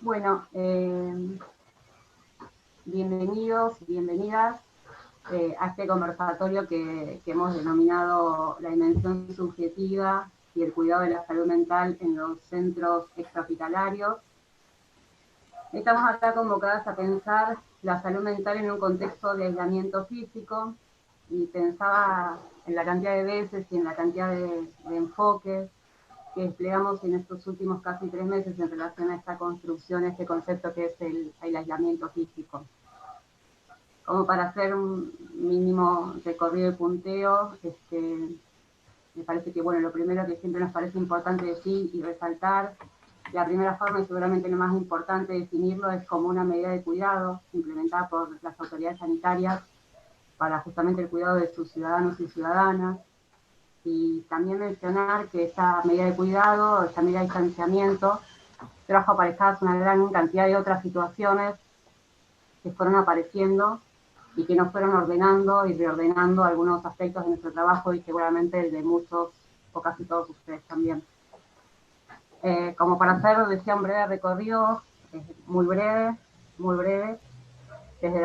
Bueno, bienvenidos y bienvenidas a este conversatorio que hemos denominado la dimensión subjetiva y el cuidado de la salud mental en los centros extrahospitalarios. Estamos acá convocadas a pensar la salud mental en un contexto de aislamiento físico y pensaba en la cantidad de veces y en la cantidad de enfoques que desplegamos en estos últimos casi 3 meses en relación a esta construcción, este concepto que es el aislamiento físico. Como para hacer un mínimo recorrido de punteo, me parece que, bueno, lo primero que siempre nos parece importante decir y resaltar, la primera forma y seguramente lo más importante definirlo es como una medida de cuidado implementada por las autoridades sanitarias para justamente el cuidado de sus ciudadanos y ciudadanas. Y también mencionar que esta medida de cuidado, esta medida de distanciamiento, trajo aparejadas una gran cantidad de otras situaciones que fueron apareciendo y que nos fueron ordenando y reordenando algunos aspectos de nuestro trabajo y seguramente el de muchos o casi todos ustedes también. Como para hacer, decía, un breve recorrido, muy breve, desde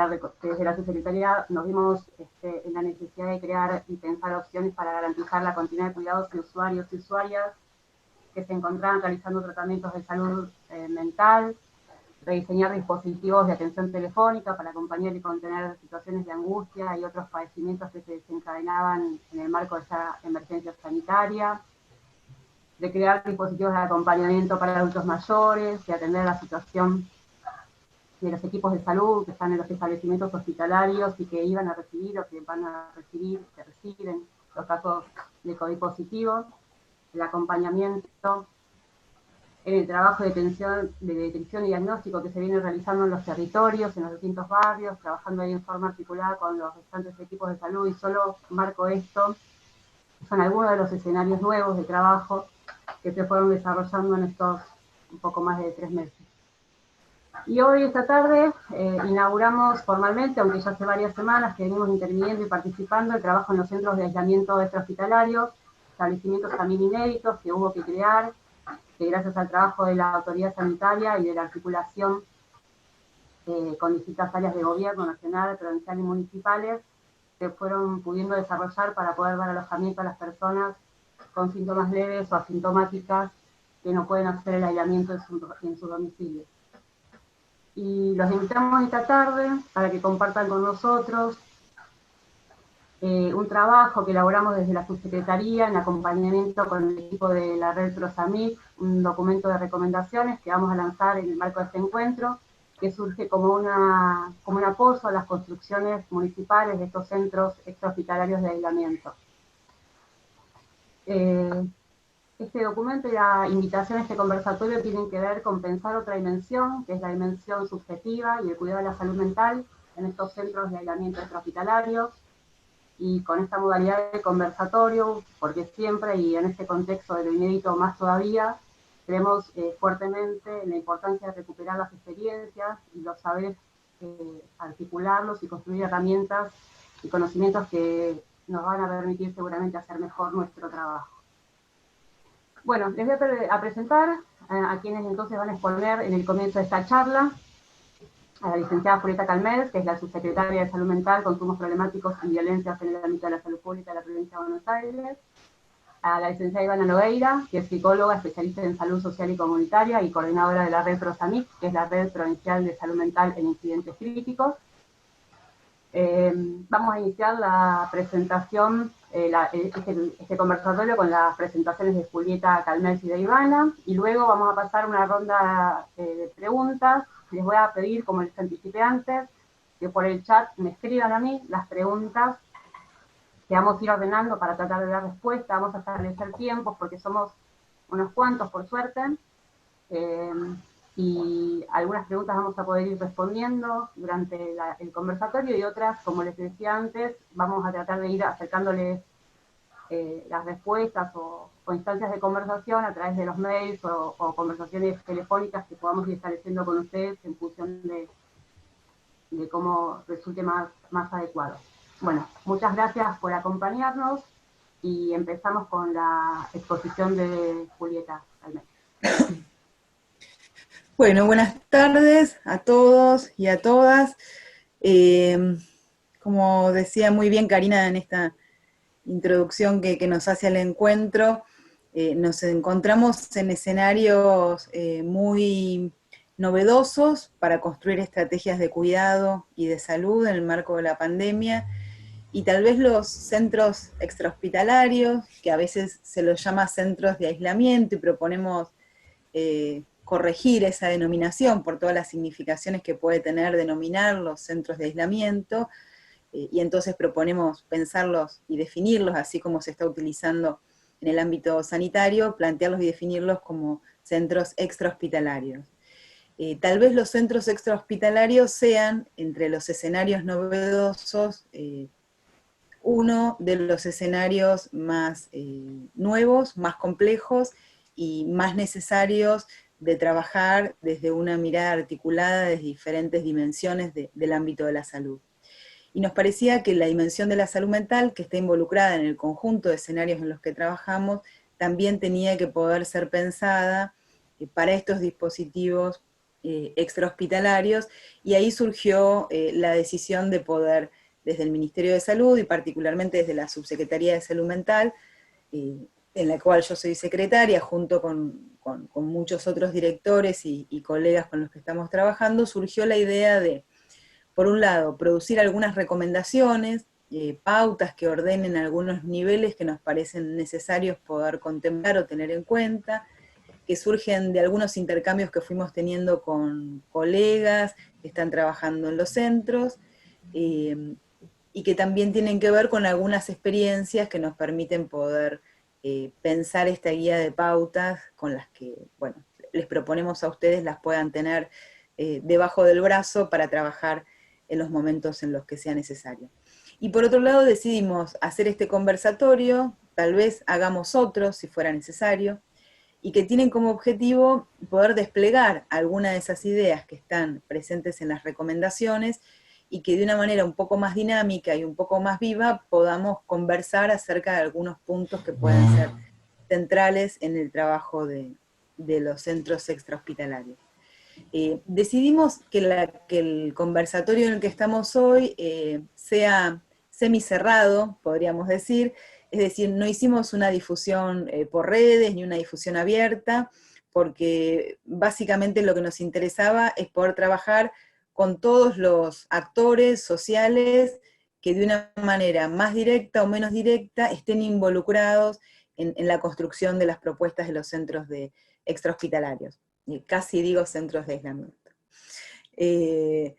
la subsecretaría nos vimos en la necesidad de crear y pensar opciones para garantizar la continuidad de cuidados de usuarios y usuarias que se encontraban realizando tratamientos de salud mental, rediseñar dispositivos de atención telefónica para acompañar y contener situaciones de angustia y otros padecimientos que se desencadenaban en el marco de esta emergencia sanitaria, de crear dispositivos de acompañamiento para adultos mayores, de atender la situación de los equipos de salud que están en los establecimientos hospitalarios y que iban a recibir o que van a recibir, que reciben los casos de COVID positivos, el acompañamiento en el trabajo de detección y diagnóstico que se viene realizando en los territorios, en los distintos barrios, trabajando ahí en forma articulada con los restantes equipos de salud, y solo marco esto, son algunos de los escenarios nuevos de trabajo que se fueron desarrollando en estos un poco más de 3 meses. Y hoy, esta tarde, inauguramos formalmente, aunque ya hace varias semanas que venimos interviniendo y participando, el trabajo en los centros de aislamiento extrahospitalarios, establecimientos también inéditos que hubo que crear, que gracias al trabajo de la autoridad sanitaria y de la articulación con distintas áreas de gobierno nacional, provincial y municipales, se fueron pudiendo desarrollar para poder dar alojamiento a las personas con síntomas leves o asintomáticas que no pueden hacer el aislamiento en su domicilio. Y los invitamos esta tarde para que compartan con nosotros un trabajo que elaboramos desde la subsecretaría en acompañamiento con el equipo de la red Prosamit, un documento de recomendaciones que vamos a lanzar en el marco de este encuentro, que surge como un apoyo a las construcciones municipales de estos centros extrahospitalarios de aislamiento. Este documento y la invitación a este conversatorio tienen que ver con pensar otra dimensión, que es la dimensión subjetiva y el cuidado de la salud mental en estos centros de aislamiento extrahospitalarios, y con esta modalidad de conversatorio, porque siempre, y en este contexto de lo inédito más todavía, creemos fuertemente en la importancia de recuperar las experiencias y los saberes, articularlos y construir herramientas y conocimientos que nos van a permitir seguramente hacer mejor nuestro trabajo. Bueno, les voy a presentar a quienes entonces van a exponer en el comienzo de esta charla: a la licenciada Julieta Calmels, que es la subsecretaria de Salud Mental, Consumos Problemáticos y Violencias en el ámbito de la salud pública de la provincia de Buenos Aires; a la licenciada Ivana Nogueira, que es psicóloga, especialista en salud social y comunitaria y coordinadora de la red Prosamit, que es la red provincial de salud mental en incidentes críticos. Vamos a iniciar la presentación, este conversatorio con las presentaciones de Julieta Calmels y de Ivana, y luego vamos a pasar una ronda de preguntas. Les voy a pedir, como les anticipé antes, que por el chat me escriban a mí las preguntas que vamos a ir ordenando para tratar de dar respuesta. Vamos a establecer tiempos porque somos unos cuantos, por suerte, y algunas preguntas vamos a poder ir respondiendo durante el conversatorio, y otras, como les decía antes, vamos a tratar de ir acercándoles las respuestas o instancias de conversación a través de los mails o conversaciones telefónicas que podamos ir estableciendo con ustedes en función de cómo resulte más adecuado. Bueno, muchas gracias por acompañarnos y empezamos con la exposición de Julieta Calmels. Bueno, buenas tardes a todos y a todas. Eh, Como decía muy bien Karina en esta introducción que nos hace al encuentro, nos encontramos en escenarios muy novedosos para construir estrategias de cuidado y de salud en el marco de la pandemia, y tal vez los centros extrahospitalarios, que a veces se los llama centros de aislamiento, y proponemos corregir esa denominación por todas las significaciones que puede tener denominar los centros de aislamiento, y entonces proponemos pensarlos y definirlos, así como se está utilizando en el ámbito sanitario, plantearlos y definirlos como centros extrahospitalarios. Tal vez los centros extrahospitalarios sean, entre los escenarios novedosos, uno de los escenarios más nuevos, más complejos y más necesarios de trabajar desde una mirada articulada desde diferentes dimensiones del ámbito de la salud. Y nos parecía que la dimensión de la salud mental, que está involucrada en el conjunto de escenarios en los que trabajamos, también tenía que poder ser pensada para estos dispositivos extrahospitalarios, y ahí surgió la decisión de poder, desde el Ministerio de Salud y particularmente desde la Subsecretaría de Salud Mental, en la cual yo soy secretaria, junto con muchos otros directores y colegas con los que estamos trabajando, surgió la idea de, por un lado, producir algunas recomendaciones, pautas que ordenen algunos niveles que nos parecen necesarios poder contemplar o tener en cuenta, que surgen de algunos intercambios que fuimos teniendo con colegas que están trabajando en los centros, eh, y que también tienen que ver con algunas experiencias que nos permiten poder pensar esta guía de pautas con las que, bueno, les proponemos a ustedes las puedan tener debajo del brazo para trabajar en los momentos en los que sea necesario. Y por otro lado decidimos hacer este conversatorio, tal vez hagamos otro si fuera necesario, y que tienen como objetivo poder desplegar alguna de esas ideas que están presentes en las recomendaciones, y que de una manera un poco más dinámica y un poco más viva podamos conversar acerca de algunos puntos que pueden ser centrales en el trabajo de los centros extrahospitalarios. Decidimos que el conversatorio en el que estamos hoy sea semicerrado, podríamos decir, es decir, no hicimos una difusión por redes ni una difusión abierta, porque básicamente lo que nos interesaba es poder trabajar con todos los actores sociales que de una manera más directa o menos directa estén involucrados en la construcción de las propuestas de los centros extrahospitalarios. Casi digo centros de aislamiento. Eh,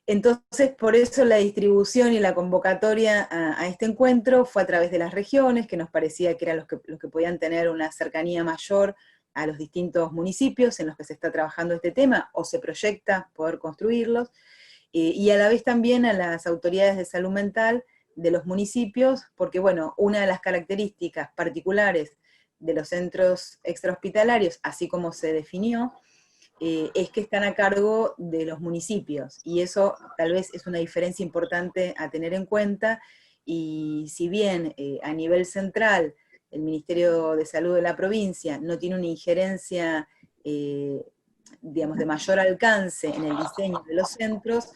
entonces, por eso la distribución y la convocatoria a este encuentro fue a través de las regiones, que nos parecía que eran los que podían tener una cercanía mayor a los distintos municipios en los que se está trabajando este tema, o se proyecta poder construirlos, y a la vez también a las autoridades de salud mental de los municipios, porque bueno, una de las características particulares de los centros extrahospitalarios, así como se definió, es que están a cargo de los municipios, y eso tal vez es una diferencia importante a tener en cuenta, y si bien a nivel central el Ministerio de Salud de la provincia no tiene una injerencia, digamos, de mayor alcance en el diseño de los centros,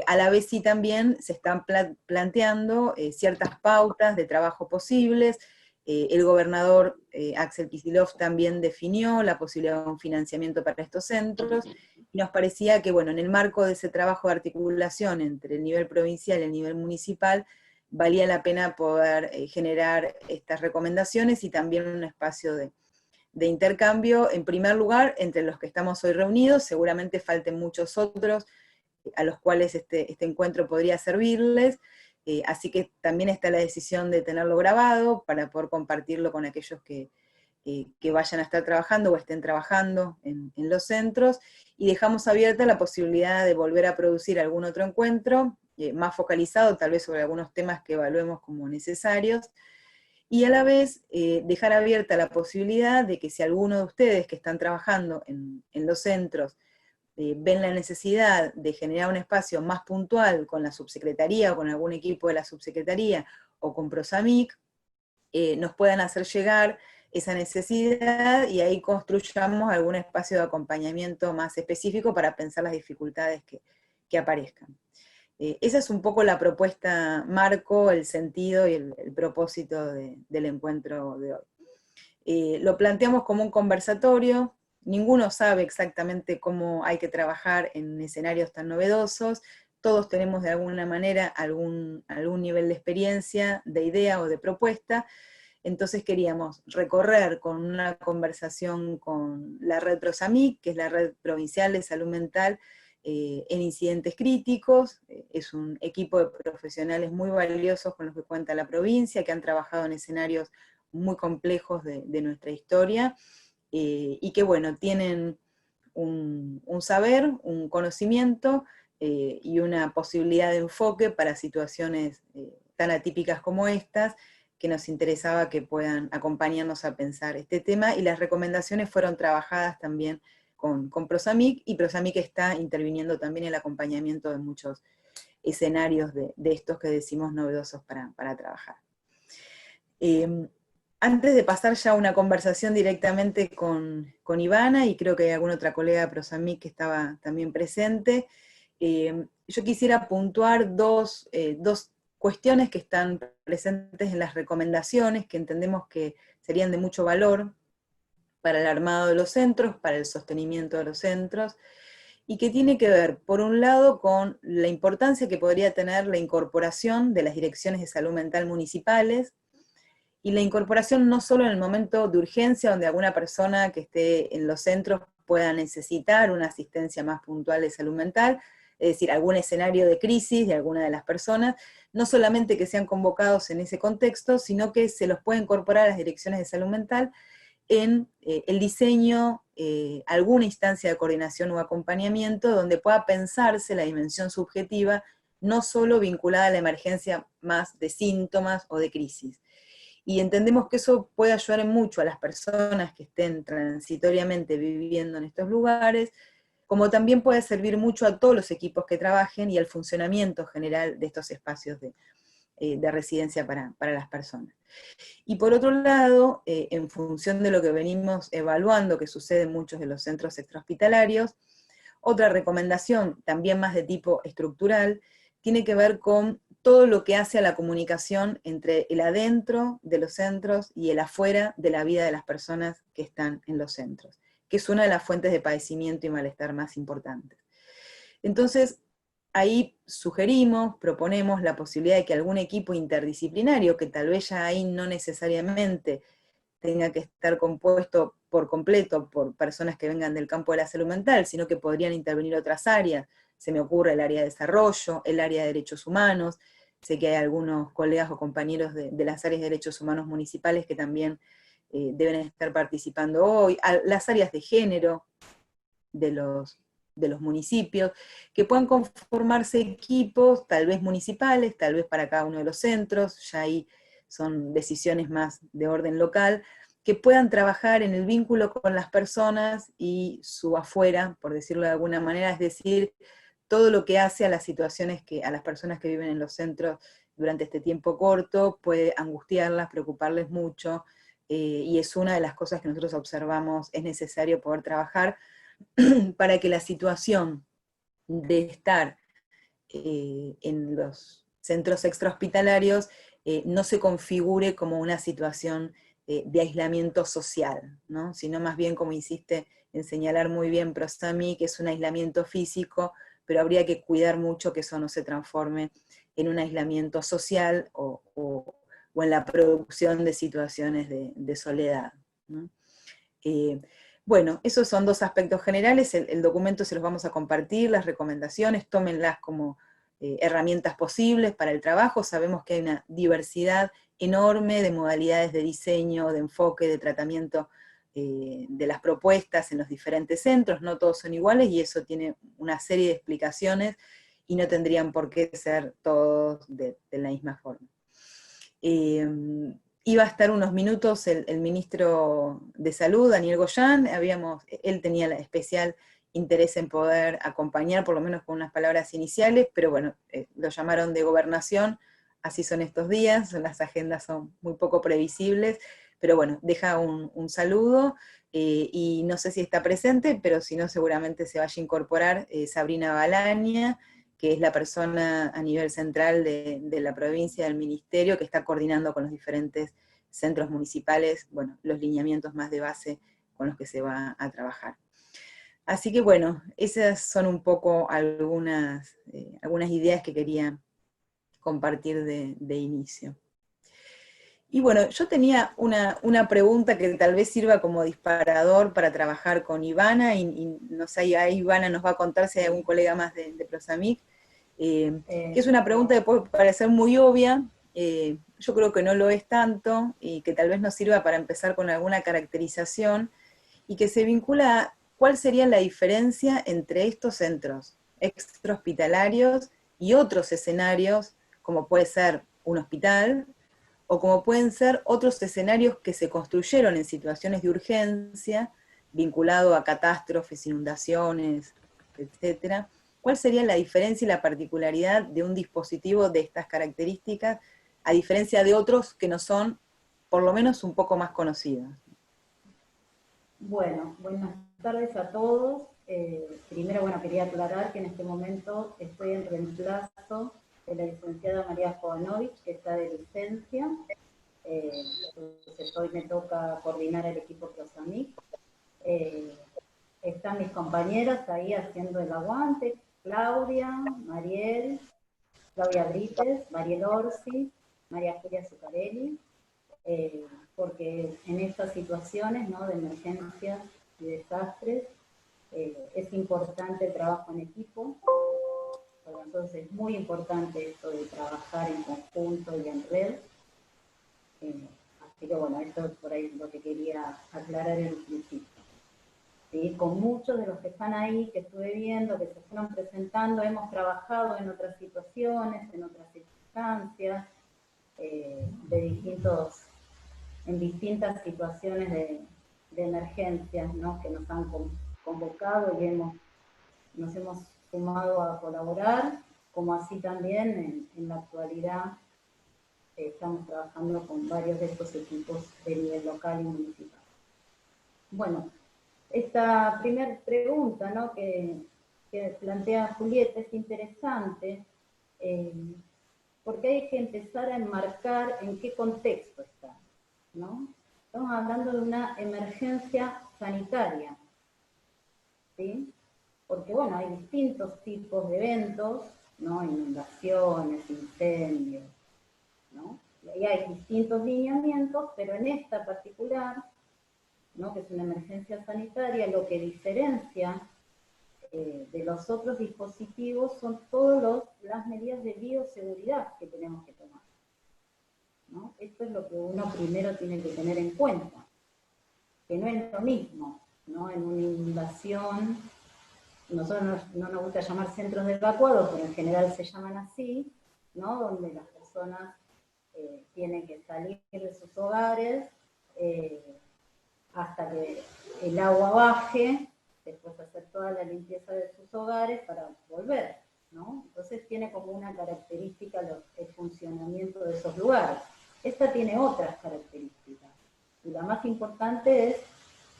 a la vez sí también se están planteando ciertas pautas de trabajo posibles. El gobernador Axel Kicillof también definió la posibilidad de un financiamiento para estos centros, y nos parecía que, bueno, en el marco de ese trabajo de articulación entre el nivel provincial y el nivel municipal, valía la pena poder generar estas recomendaciones y también un espacio de intercambio, en primer lugar, entre los que estamos hoy reunidos. Seguramente falten muchos otros a los cuales este encuentro podría servirles, así que también está la decisión de tenerlo grabado para poder compartirlo con aquellos que vayan a estar trabajando o estén trabajando en los centros, y dejamos abierta la posibilidad de volver a producir algún otro encuentro, más focalizado tal vez sobre algunos temas que evaluemos como necesarios, y a la vez dejar abierta la posibilidad de que si alguno de ustedes que están trabajando en los centros ven la necesidad de generar un espacio más puntual con la subsecretaría o con algún equipo de la subsecretaría o con Prosamic, nos puedan hacer llegar esa necesidad y ahí construyamos algún espacio de acompañamiento más específico para pensar las dificultades que aparezcan. Esa es un poco la propuesta marco, el sentido y el propósito del encuentro de hoy. Lo planteamos como un conversatorio, ninguno sabe exactamente cómo hay que trabajar en escenarios tan novedosos, todos tenemos de alguna manera algún nivel de experiencia, de idea o de propuesta, entonces queríamos recorrer con una conversación con la red Prosamic, que es la red provincial de salud mental, en incidentes críticos. Es un equipo de profesionales muy valiosos con los que cuenta la provincia, que han trabajado en escenarios muy complejos de nuestra historia, y que bueno, tienen un saber, un conocimiento, y una posibilidad de enfoque para situaciones tan atípicas como estas, que nos interesaba que puedan acompañarnos a pensar este tema, y las recomendaciones fueron trabajadas también con Prosamic, y Prosamic está interviniendo también en el acompañamiento de muchos escenarios de estos que decimos novedosos para trabajar. Antes de pasar ya a una conversación directamente con Ivana, y creo que hay alguna otra colega de Prosamic que estaba también presente, yo quisiera puntuar dos cuestiones que están presentes en las recomendaciones, que entendemos que serían de mucho valor para el armado de los centros, para el sostenimiento de los centros, y que tiene que ver, por un lado, con la importancia que podría tener la incorporación de las direcciones de salud mental municipales, y la incorporación no solo en el momento de urgencia, donde alguna persona que esté en los centros pueda necesitar una asistencia más puntual de salud mental, es decir, algún escenario de crisis de alguna de las personas, no solamente que sean convocados en ese contexto, sino que se los puede incorporar a las direcciones de salud mental en el diseño, alguna instancia de coordinación o acompañamiento donde pueda pensarse la dimensión subjetiva, no solo vinculada a la emergencia más de síntomas o de crisis. Y entendemos que eso puede ayudar mucho a las personas que estén transitoriamente viviendo en estos lugares, como también puede servir mucho a todos los equipos que trabajen y al funcionamiento general de estos espacios de residencia para las personas. Y por otro lado, en función de lo que venimos evaluando que sucede en muchos de los centros extrahospitalarios, otra recomendación, también más de tipo estructural, tiene que ver con todo lo que hace a la comunicación entre el adentro de los centros y el afuera de la vida de las personas que están en los centros, que es una de las fuentes de padecimiento y malestar más importantes. Entonces, ahí sugerimos, proponemos la posibilidad de que algún equipo interdisciplinario, que tal vez ya ahí no necesariamente tenga que estar compuesto por completo por personas que vengan del campo de la salud mental, sino que podrían intervenir otras áreas. Se me ocurre el área de desarrollo, el área de derechos humanos, sé que hay algunos colegas o compañeros de las áreas de derechos humanos municipales que también deben estar participando hoy, las áreas de género de los municipios, que puedan conformarse equipos, tal vez municipales, tal vez para cada uno de los centros, ya ahí son decisiones más de orden local, que puedan trabajar en el vínculo con las personas y su afuera, por decirlo de alguna manera, es decir, todo lo que hace a las situaciones a las personas que viven en los centros durante este tiempo corto, puede angustiarlas, preocuparles mucho, y es una de las cosas que nosotros observamos, es necesario poder trabajar para que la situación de estar en los centros extrahospitalarios no se configure como una situación de aislamiento social, ¿no? Sino más bien, como insiste en señalar muy bien Prosami, que es un aislamiento físico, pero habría que cuidar mucho que eso no se transforme en un aislamiento social o en la producción de situaciones de soledad, ¿no? Bueno, esos son dos aspectos generales, el documento se los vamos a compartir, las recomendaciones, tómenlas como herramientas posibles para el trabajo, sabemos que hay una diversidad enorme de modalidades de diseño, de enfoque, de tratamiento de las propuestas en los diferentes centros, no todos son iguales y eso tiene una serie de explicaciones y no tendrían por qué ser todos de la misma forma. Iba a estar unos minutos el ministro de Salud, Daniel Goyan, él tenía la especial interés en poder acompañar, por lo menos con unas palabras iniciales, pero bueno, lo llamaron de Gobernación, así son estos días, las agendas son muy poco previsibles, pero bueno, deja un saludo, y no sé si está presente, pero si no seguramente se vaya a incorporar Sabrina Balaña, que es la persona a nivel central de la provincia, del ministerio, que está coordinando con los diferentes centros municipales, bueno, los lineamientos más de base con los que se va a trabajar. Así que bueno, esas son un poco algunas ideas que quería compartir de inicio. Y bueno, yo tenía una pregunta que tal vez sirva como disparador para trabajar con Ivana, y no sé, ahí Ivana nos va a contar si hay algún colega más de Prosamic, que es una pregunta que puede parecer muy obvia, yo creo que no lo es tanto, y que tal vez nos sirva para empezar con alguna caracterización, y que se vincula a cuál sería la diferencia entre estos centros extrahospitalarios y otros escenarios, como puede ser un hospital, o como pueden ser otros escenarios que se construyeron en situaciones de urgencia, vinculado a catástrofes, inundaciones, etcétera. ¿Cuál sería la diferencia y la particularidad de un dispositivo de estas características, a diferencia de otros que no son, por lo menos, un poco más conocidos? Bueno, buenas tardes a todos. Primero, bueno, quería aclarar que en este momento estoy en reemplazo de la licenciada María Jovanovich, que está de licencia. Entonces hoy me toca coordinar el equipo Prosamic. Están mis compañeras ahí haciendo el aguante: Claudia, Mariel, Claudia Brites, Mariel Orsi, María Julia Zuccarelli, porque en estas situaciones, ¿no?, de emergencias y desastres, es importante el trabajo en equipo. Entonces es muy importante esto de trabajar en conjunto y en red. Así que bueno, esto es por ahí lo que quería aclarar en un principio. ¿Sí? Con muchos de los que están ahí, que estuve viendo, que se fueron presentando, hemos trabajado en otras situaciones, en otras circunstancias, en distintas situaciones de emergencias, ¿no?, que nos han convocado y nos hemos sumado a colaborar, como así también en la actualidad estamos trabajando con varios de estos equipos de nivel local y municipal. Bueno, esta primera pregunta, ¿no?, que plantea Julieta es interesante, porque hay que empezar a enmarcar en qué contexto está, ¿no? Estamos hablando de una emergencia sanitaria, ¿sí? Porque, bueno, hay distintos tipos de eventos, ¿no? Inundaciones, incendios, ¿no? Y hay distintos lineamientos, pero en esta particular, ¿no?, que es una emergencia sanitaria, lo que diferencia de los otros dispositivos son todas las medidas de bioseguridad que tenemos que tomar, ¿no? Esto es lo que uno primero tiene que tener en cuenta, que no es lo mismo, ¿no? En una inundación, nosotros no nos gusta llamar centros de evacuados, pero en general se llaman así, ¿no?, donde las personas tienen que salir de sus hogares hasta que el agua baje, después hacer toda la limpieza de sus hogares para volver, ¿no? Entonces tiene como una característica el funcionamiento de esos lugares. Esta tiene otras características, y la más importante es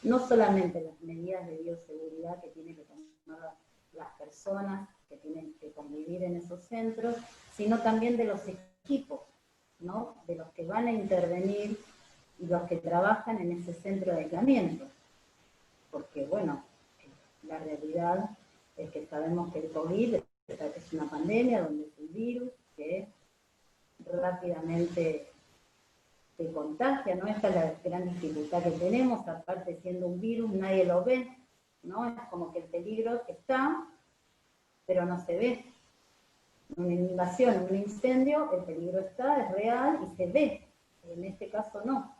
no solamente las medidas de bioseguridad que tienen que tomar las personas que tienen que convivir en esos centros, sino también de los equipos, ¿no?, de los que van a intervenir y los que trabajan en ese centro de aislamiento. Porque, bueno, la realidad es que sabemos que el COVID es una pandemia, donde es un virus que rápidamente se contagia, ¿no? Esta es la gran dificultad que tenemos, aparte siendo un virus, nadie lo ve, ¿no? Es como que el peligro está, pero no se ve. Una inundación, un incendio, el peligro está, es real y se ve. En este caso no.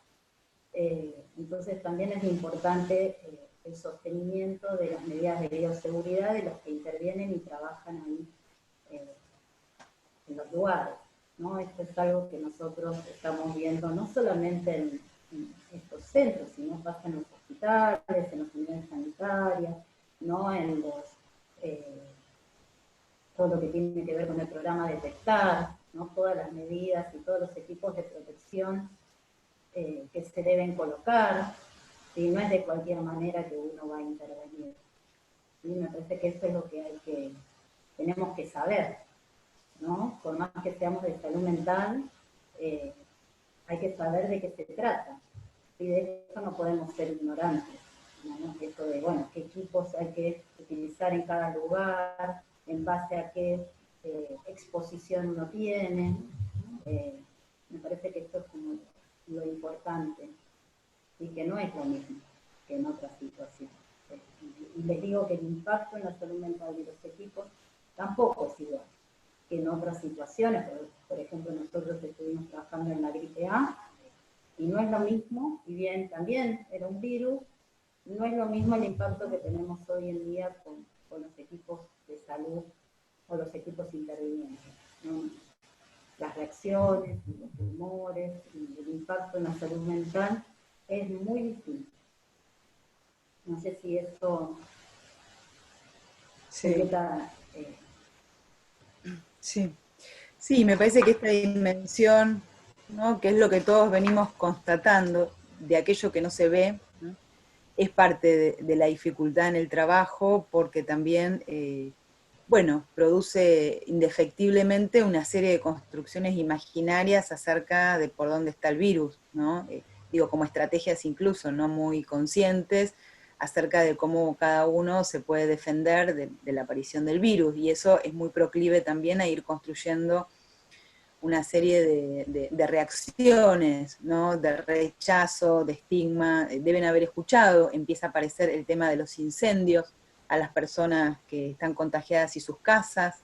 Entonces también es importante el sostenimiento de las medidas de bioseguridad de los que intervienen y trabajan ahí en los lugares, ¿no? Esto es algo que nosotros estamos viendo no solamente en estos centros, sino pasa en los hospitales, en las unidades sanitarias, ¿no?, en todo lo que tiene que ver con el programa Detectar, ¿no?, todas las medidas y todos los equipos de protección que se deben colocar, ¿sí? No es de cualquier manera que uno va a intervenir. ¿Sí? Me parece que eso es lo que tenemos que saber, ¿no? Por más que seamos de salud mental, hay que saber de qué se trata. Y de eso no podemos ser ignorantes, ¿no? Esto de, bueno, qué equipos hay que utilizar en cada lugar, en base a qué exposición uno tiene. Me parece que esto es como lo importante, y que no es lo mismo que en otras situaciones. Y les digo que el impacto en la salud mental de los equipos tampoco es igual que en otras situaciones. Por ejemplo, nosotros estuvimos trabajando en la gripe A, y no es lo mismo, y bien también era un virus, no es lo mismo el impacto que tenemos hoy en día con los equipos de salud o los equipos intervinientes, ¿no? Las reacciones, los humores, el impacto en la salud mental es muy distinto. No sé si eso Sí. completa. Sí. Sí, me parece que esta dimensión, ¿no?, que es lo que todos venimos constatando, de aquello que no se ve, ¿no?, es parte de la dificultad en el trabajo, porque también, bueno, produce indefectiblemente una serie de construcciones imaginarias acerca de por dónde está el virus, ¿no? Digo, como estrategias incluso no muy conscientes, acerca de cómo cada uno se puede defender de la aparición del virus, y eso es muy proclive también a ir construyendo una serie de reacciones, ¿no?, de rechazo, de estigma. Deben haber escuchado, empieza a aparecer el tema de los incendios a las personas que están contagiadas y sus casas.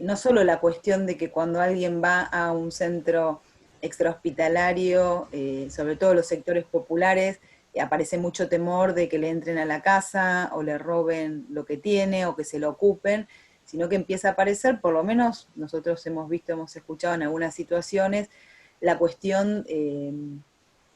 No solo la cuestión de que cuando alguien va a un centro extrahospitalario, sobre todo los sectores populares, aparece mucho temor de que le entren a la casa o le roben lo que tiene o que se lo ocupen, sino que empieza a aparecer, por lo menos nosotros hemos visto, hemos escuchado en algunas situaciones, la cuestión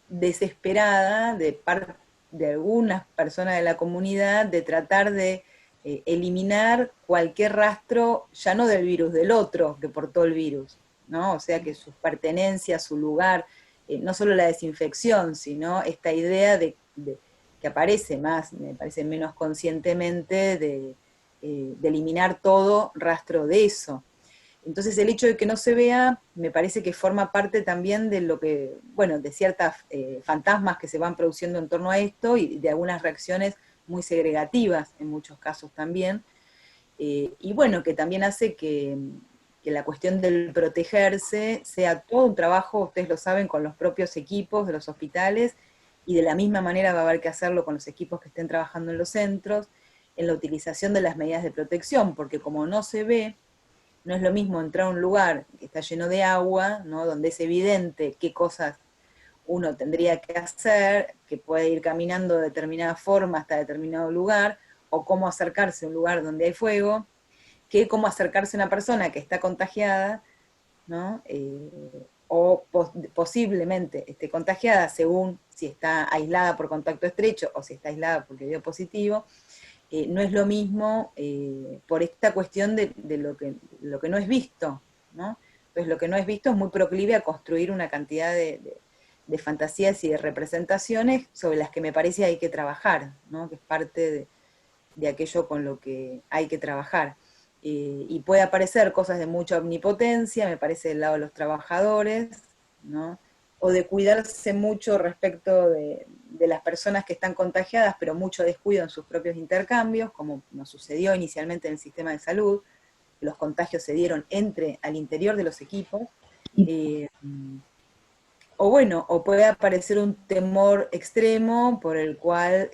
desesperada de parte de algunas personas de la comunidad de tratar de eliminar cualquier rastro, ya no del virus, del otro que portó el virus, ¿no? O sea, que sus pertenencias, su lugar, no solo la desinfección, sino esta idea que aparece más, me parece menos conscientemente, de eliminar todo rastro de eso. Entonces el hecho de que no se vea me parece que forma parte también de lo que, bueno, de ciertas fantasmas que se van produciendo en torno a esto y de algunas reacciones muy segregativas en muchos casos también. Y bueno, que también hace que la cuestión del protegerse sea todo un trabajo, ustedes lo saben, con los propios equipos de los hospitales, y de la misma manera va a haber que hacerlo con los equipos que estén trabajando en los centros, en la utilización de las medidas de protección, porque como no se ve, no es lo mismo entrar a un lugar que está lleno de agua, ¿no?, donde es evidente qué cosas uno tendría que hacer, que puede ir caminando de determinada forma hasta determinado lugar, o cómo acercarse a un lugar donde hay fuego, que cómo acercarse a una persona que está contagiada, ¿no? O posiblemente esté contagiada según si está aislada por contacto estrecho o si está aislada porque dio positivo. No es lo mismo por esta cuestión de lo que no es visto, ¿no? Entonces lo que no es visto es muy proclive a construir una cantidad de fantasías y de representaciones sobre las que me parece hay que trabajar, ¿no?, que es parte de aquello con lo que hay que trabajar. Y puede aparecer cosas de mucha omnipotencia, me parece, del lado de los trabajadores, ¿no?, o de cuidarse mucho respecto de las personas que están contagiadas, pero mucho descuido en sus propios intercambios, como nos sucedió inicialmente en el sistema de salud. Los contagios se dieron al interior de los equipos. O bueno, o puede aparecer un temor extremo por el cual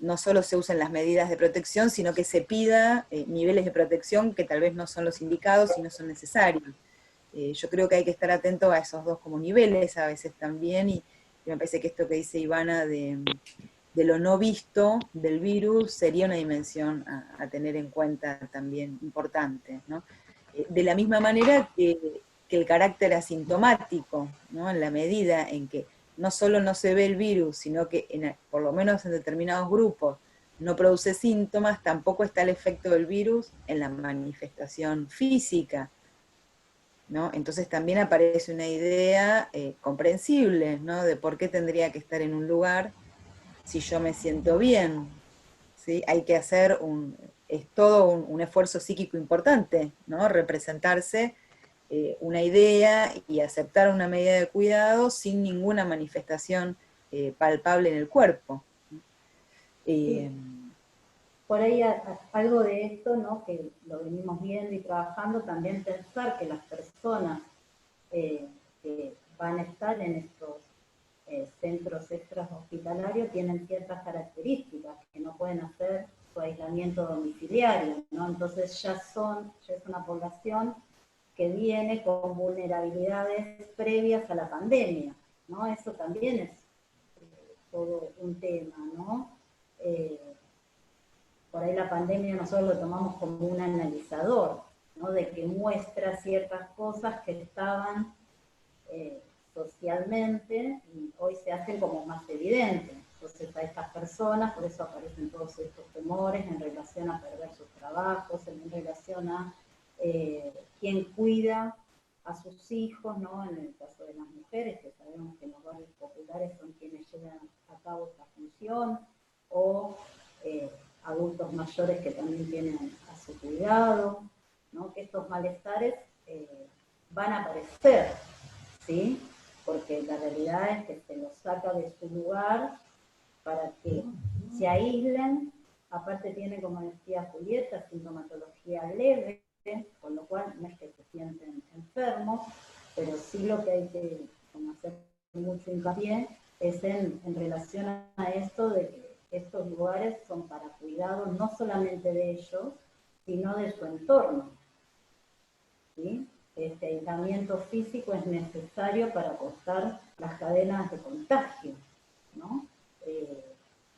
no solo se usen las medidas de protección, sino que se pida niveles de protección que tal vez no son los indicados y no son necesarios. Yo creo que hay que estar atento a esos dos como niveles a veces también, y me parece que esto que dice Ivana de lo no visto del virus sería una dimensión a tener en cuenta también importante, ¿no? De la misma manera que el carácter asintomático, ¿no?, en la medida en que no solo no se ve el virus, sino que por lo menos en determinados grupos no produce síntomas, tampoco está el efecto del virus en la manifestación física. ¿no? Entonces también aparece una idea comprensible, ¿no? De por qué tendría que estar en un lugar si yo me siento bien, ¿sí? Hay que hacer es todo un esfuerzo psíquico importante, ¿no? Representarse una idea y aceptar una medida de cuidado sin ninguna manifestación palpable en el cuerpo. Sí. Por ahí algo de esto, ¿no? Que lo venimos viendo y trabajando, también pensar que las personas que van a estar en estos centros extras hospitalarios tienen ciertas características, que no pueden hacer su aislamiento domiciliario, ¿no? Entonces ya es una población que viene con vulnerabilidades previas a la pandemia, ¿no? Eso también es todo un tema, ¿no? Por ahí la pandemia nosotros lo tomamos como un analizador, ¿no? De que muestra ciertas cosas que estaban socialmente y hoy se hacen como más evidentes. Entonces a estas personas, por eso aparecen todos estos temores en relación a perder sus trabajos, en relación a quién cuida a sus hijos, ¿no? En el caso de las mujeres, que sabemos que en los barrios populares son quienes llevan a cabo esta función, o adultos mayores que también tienen a su cuidado, ¿no? Que estos malestares van a aparecer, ¿sí? Porque la realidad es que se los saca de su lugar para que se aíslen. Aparte tiene, como decía Julieta, sintomatología leve, con lo cual no es que se sienten enfermos, pero sí lo que hay que hacer mucho hincapié es en relación a esto de que estos lugares son para cuidados no solamente de ellos, sino de su entorno, ¿sí? Este aislamiento físico es necesario para cortar las cadenas de contagio, ¿no?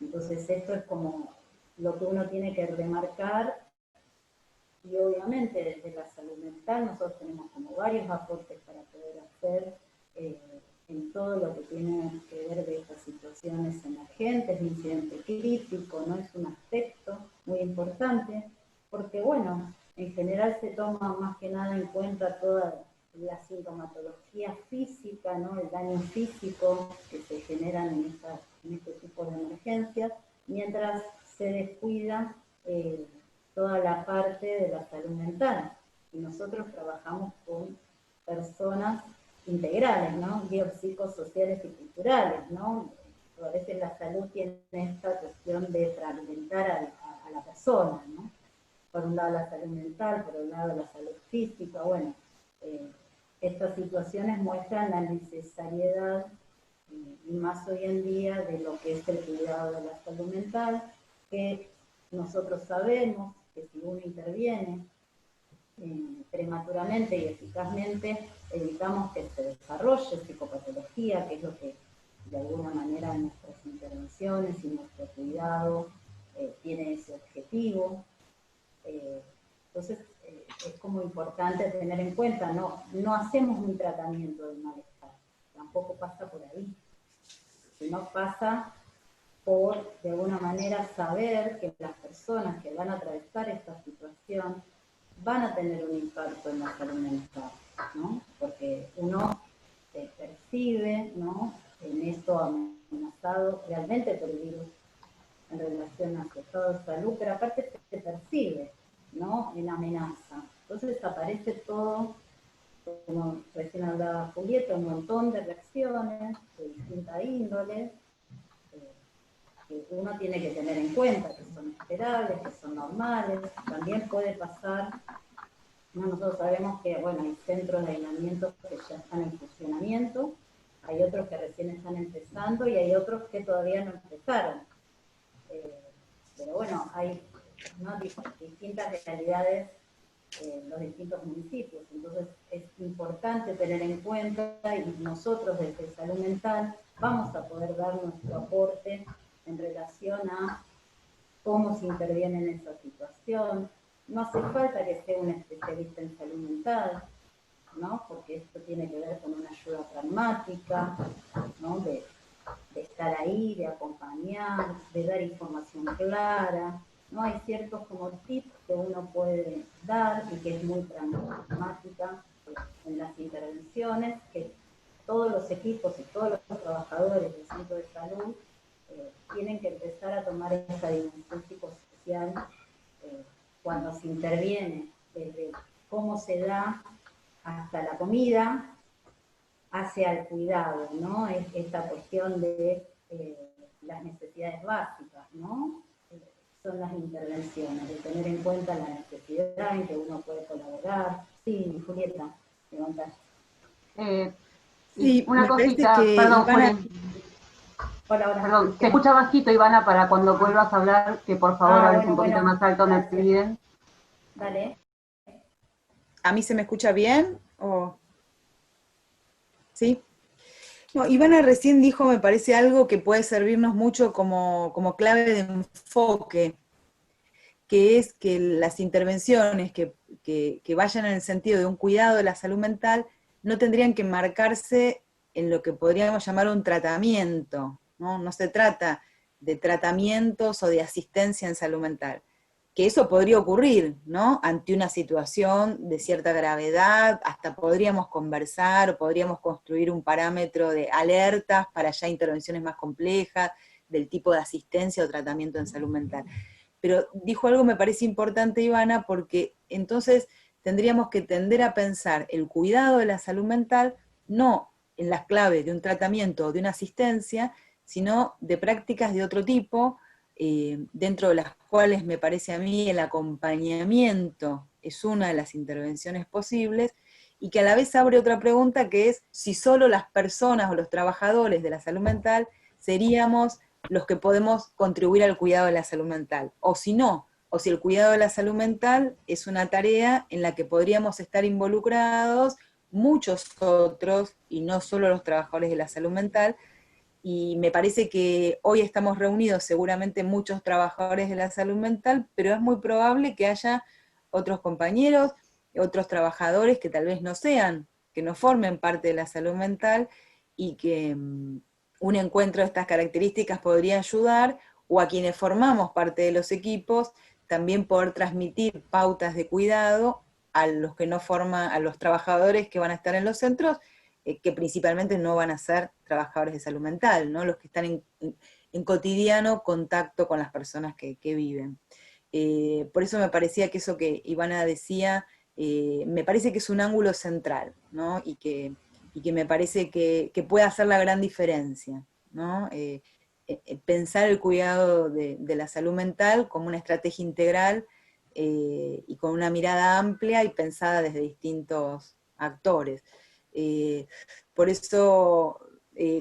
Entonces esto es como lo que uno tiene que remarcar y obviamente desde la salud mental nosotros tenemos como varios aportes para poder hacer en todo lo que tiene que ver de estas situaciones emergentes, de incidente crítico, ¿no? Es un aspecto muy importante porque, bueno, en general se toma más que nada en cuenta toda la sintomatología física, ¿no? El daño físico que se generan en este tipo de emergencias, mientras se descuida toda la parte de la salud mental. Y nosotros trabajamos con personas integrales, ¿no? Biopsicosociales y culturales, ¿no? A veces la salud tiene esta cuestión de fragmentar a la persona, ¿no? Por un lado la salud mental, por un lado la salud física, bueno, estas situaciones muestran la necesariedad, y más hoy en día, de lo que es el cuidado de la salud mental, que nosotros sabemos que si uno interviene prematuramente y eficazmente, evitamos que se desarrolle psicopatología, que es lo que de alguna manera en nuestras intervenciones y nuestro cuidado tiene ese objetivo. Entonces es como importante tener en cuenta, no hacemos un tratamiento del malestar, tampoco pasa por ahí, sino pasa por, de alguna manera, saber que las personas que van a atravesar esta situación van a tener un impacto en la salud mental, ¿no? Porque uno percibe, ¿no? En esto amenazado realmente por el virus en relación a su estado de salud, pero aparte se percibe, ¿no? En amenaza. Entonces aparece todo, como recién hablaba Julieta, un montón de reacciones de distinta índole, que uno tiene que tener en cuenta, que son esperables, que son normales. También puede pasar, ¿no? Nosotros sabemos que, bueno, hay centros de aislamiento que ya están en funcionamiento, hay otros que recién están empezando y hay otros que todavía no empezaron. Pero bueno, hay, ¿no? distintas realidades en los distintos municipios. Entonces es importante tener en cuenta, y nosotros desde Salud Mental vamos a poder dar nuestro aporte en relación a cómo se interviene en esa situación. No hace falta que sea un especialista en salud mental, ¿no? Porque esto tiene que ver con una ayuda pragmática, ¿no? De estar ahí, de acompañar, de dar información clara, ¿no? Hay ciertos como tips que uno puede dar y que es muy pragmática, en las intervenciones, que todos los equipos y todos los trabajadores del centro de salud tienen que empezar a tomar esa dimensión psicosocial cuando se interviene, desde cómo se da hasta la comida, hacia el cuidado, ¿no? Esta cuestión de las necesidades básicas, ¿no? Son las intervenciones, de tener en cuenta la necesidad en que uno puede colaborar. Sí, Julieta, levanta. Sí, Una me parece cosita, que perdón, Ivana... Juli. Hola, hola. Perdón, se escucha bajito, Ivana, para cuando vuelvas a hablar, que por favor hables un poquito más alto, gracias. me piden. Dale. ¿A mí se me escucha bien? ¿O... ¿Sí? No, Ivana recién dijo, me parece, algo que puede servirnos mucho como clave de enfoque, que es que las intervenciones que vayan en el sentido de un cuidado de la salud mental no tendrían que marcarse en lo que podríamos llamar un tratamiento, ¿no? No se trata de tratamientos o de asistencia en salud mental, que eso podría ocurrir, ¿no? Ante una situación de cierta gravedad, hasta podríamos conversar o podríamos construir un parámetro de alertas para ya intervenciones más complejas, del tipo de asistencia o tratamiento en salud mental. Pero dijo algo me parece importante, Ivana, porque entonces tendríamos que tender a pensar el cuidado de la salud mental no en las claves de un tratamiento o de una asistencia, sino de prácticas de otro tipo, dentro de las cuales me parece a mí el acompañamiento es una de las intervenciones posibles, y que a la vez abre otra pregunta, que es si solo las personas o los trabajadores de la salud mental seríamos los que podemos contribuir al cuidado de la salud mental, o si no, o si el cuidado de la salud mental es una tarea en la que podríamos estar involucrados muchos otros, y no solo los trabajadores de la salud mental. Y me parece que hoy estamos reunidos seguramente muchos trabajadores de la salud mental, pero es muy probable que haya otros compañeros, otros trabajadores que tal vez no sean, que no formen parte de la salud mental, y que un encuentro de estas características podría ayudar, o a quienes formamos parte de los equipos, también poder transmitir pautas de cuidado a los que no forman, a los trabajadores que van a estar en los centros, que principalmente no van a ser trabajadores de salud mental, ¿no? Los que están en cotidiano contacto con las personas que viven. Por eso me parecía que eso que Ivana decía, me parece que es un ángulo central, ¿no? Y que me parece que puede hacer la gran diferencia, ¿no? Pensar el cuidado de la salud mental como una estrategia integral, y con una mirada amplia y pensada desde distintos actores. Por eso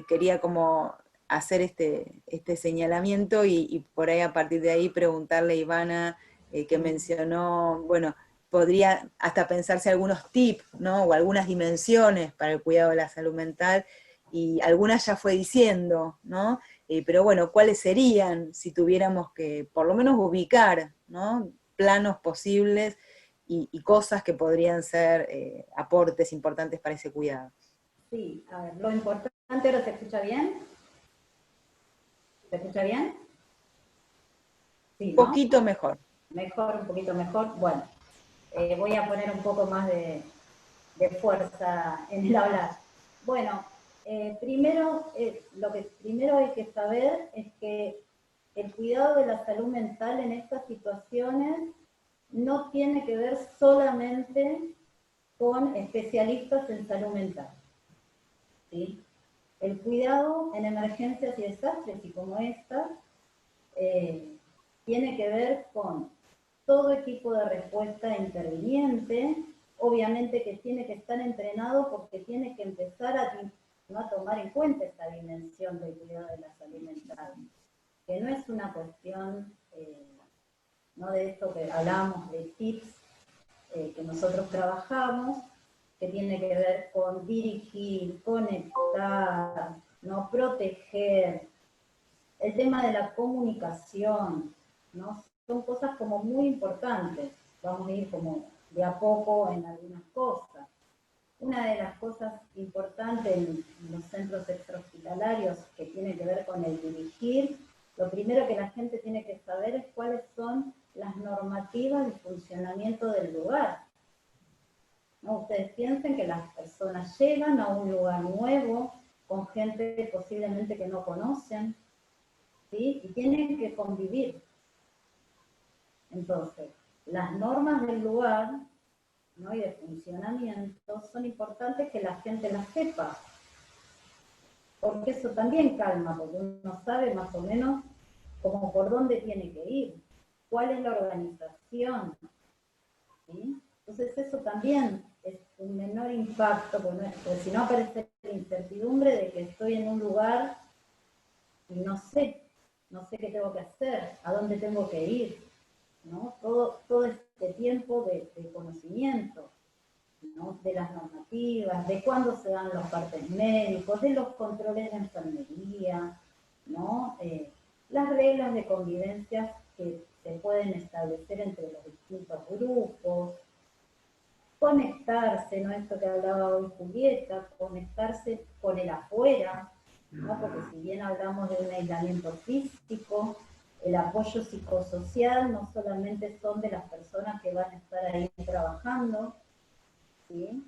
quería como hacer este señalamiento, y por ahí, a partir de ahí, preguntarle a Ivana, que mencionó, bueno, podría hasta pensarse algunos tips, ¿no? O algunas dimensiones para el cuidado de la salud mental, y algunas ya fue diciendo, ¿no? Pero bueno, ¿cuáles serían si tuviéramos que por lo menos ubicar, ¿no? Planos posibles y cosas que podrían ser aportes importantes para ese cuidado? Sí, a ver, lo importante, ¿ahora se escucha bien? ¿Se escucha bien? Sí, Un ¿no? poquito mejor. Mejor, un poquito mejor. Bueno, voy a poner un poco más de fuerza en el hablar. Bueno, primero, lo que primero hay que saber es que el cuidado de la salud mental en estas situaciones no tiene que ver solamente con especialistas en salud mental, ¿sí? El cuidado en emergencias y desastres, y como estas, tiene que ver con todo equipo de respuesta interviniente, obviamente que tiene que estar entrenado porque tiene que empezar a tomar en cuenta esta dimensión del cuidado de la salud mental, que no es una cuestión, no de esto que hablamos de tips que nosotros trabajamos, que tiene que ver con dirigir, conectar, no proteger, el tema de la comunicación, ¿no? Son cosas como muy importantes. Vamos a ir como de a poco en algunas cosas. Una de las cosas importantes en los centros extrahospitalarios que tiene que ver con el dirigir, lo primero que la gente tiene que saber es cuáles son las normativas de funcionamiento del lugar, ¿no? Ustedes piensen que a un lugar nuevo, con gente posiblemente que no conocen, ¿sí? Y tienen que convivir. Entonces, las normas del lugar, ¿no? Y de funcionamiento son importantes que la gente las sepa, porque eso también calma, porque uno sabe más o menos como por dónde tiene que ir, cuál es la organización, ¿sí? Entonces eso también es un menor impacto, porque si no aparece la incertidumbre de que estoy en un lugar y no sé qué tengo que hacer, a dónde tengo que ir, ¿no? Todo este tiempo de conocimiento, ¿no? De las normativas, de cuándo se dan los partes médicos, de los controles de enfermería, ¿no? Las reglas de convivencia que se pueden establecer entre los distintos grupos, conectarse, ¿no? Esto que hablaba hoy Julieta, conectarse con el afuera, ¿no? Porque si bien hablamos de un aislamiento físico, el apoyo psicosocial no solamente son de las personas que van a estar ahí trabajando, ¿sí?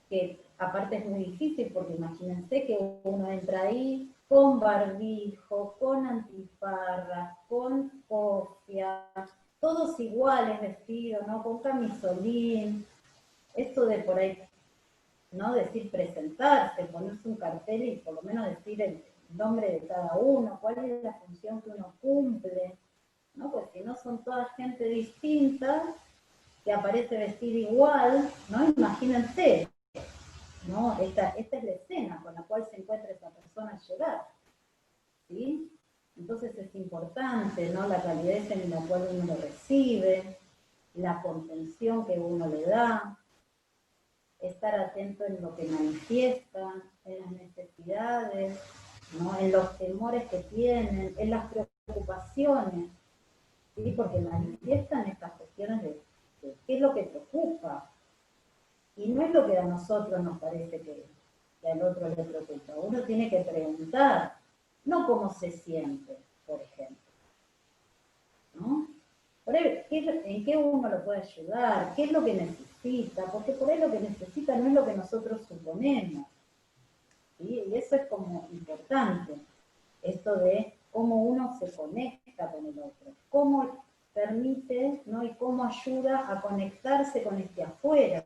Que aparte es muy difícil, porque imagínense que uno entra ahí con barbijo, con antiparras, con cofia, todos iguales vestidos, ¿no? Con camisolín, esto de por ahí, ¿no? Decir presentarse, ponerse un cartel y por lo menos decir el nombre de cada uno, cuál es la función que uno cumple, ¿no? Porque si no son toda gente distinta, que aparece vestida igual, ¿no? Imagínense, ¿no? Esta es la escena con la cual se encuentra esa persona al llegar, ¿sí? Entonces es importante, ¿no? La calidez en la cual uno lo recibe, la contención que uno le da, estar atento en lo que manifiesta, en las necesidades, ¿no? En los temores que tienen, en las preocupaciones, ¿sí? Porque manifiestan estas cuestiones de qué es lo que preocupa. Y no es lo que a nosotros nos parece que al otro le preocupa. Uno tiene que preguntar, no cómo se siente, por ejemplo, ¿no? Por ahí, ¿en qué uno lo puede ayudar? ¿Qué es lo que necesita? Porque por ahí lo que necesita no es lo que nosotros suponemos, ¿sí? Y eso es como importante, esto de cómo uno se conecta con el otro, cómo permite, ¿no? Y cómo ayuda a conectarse con este afuera,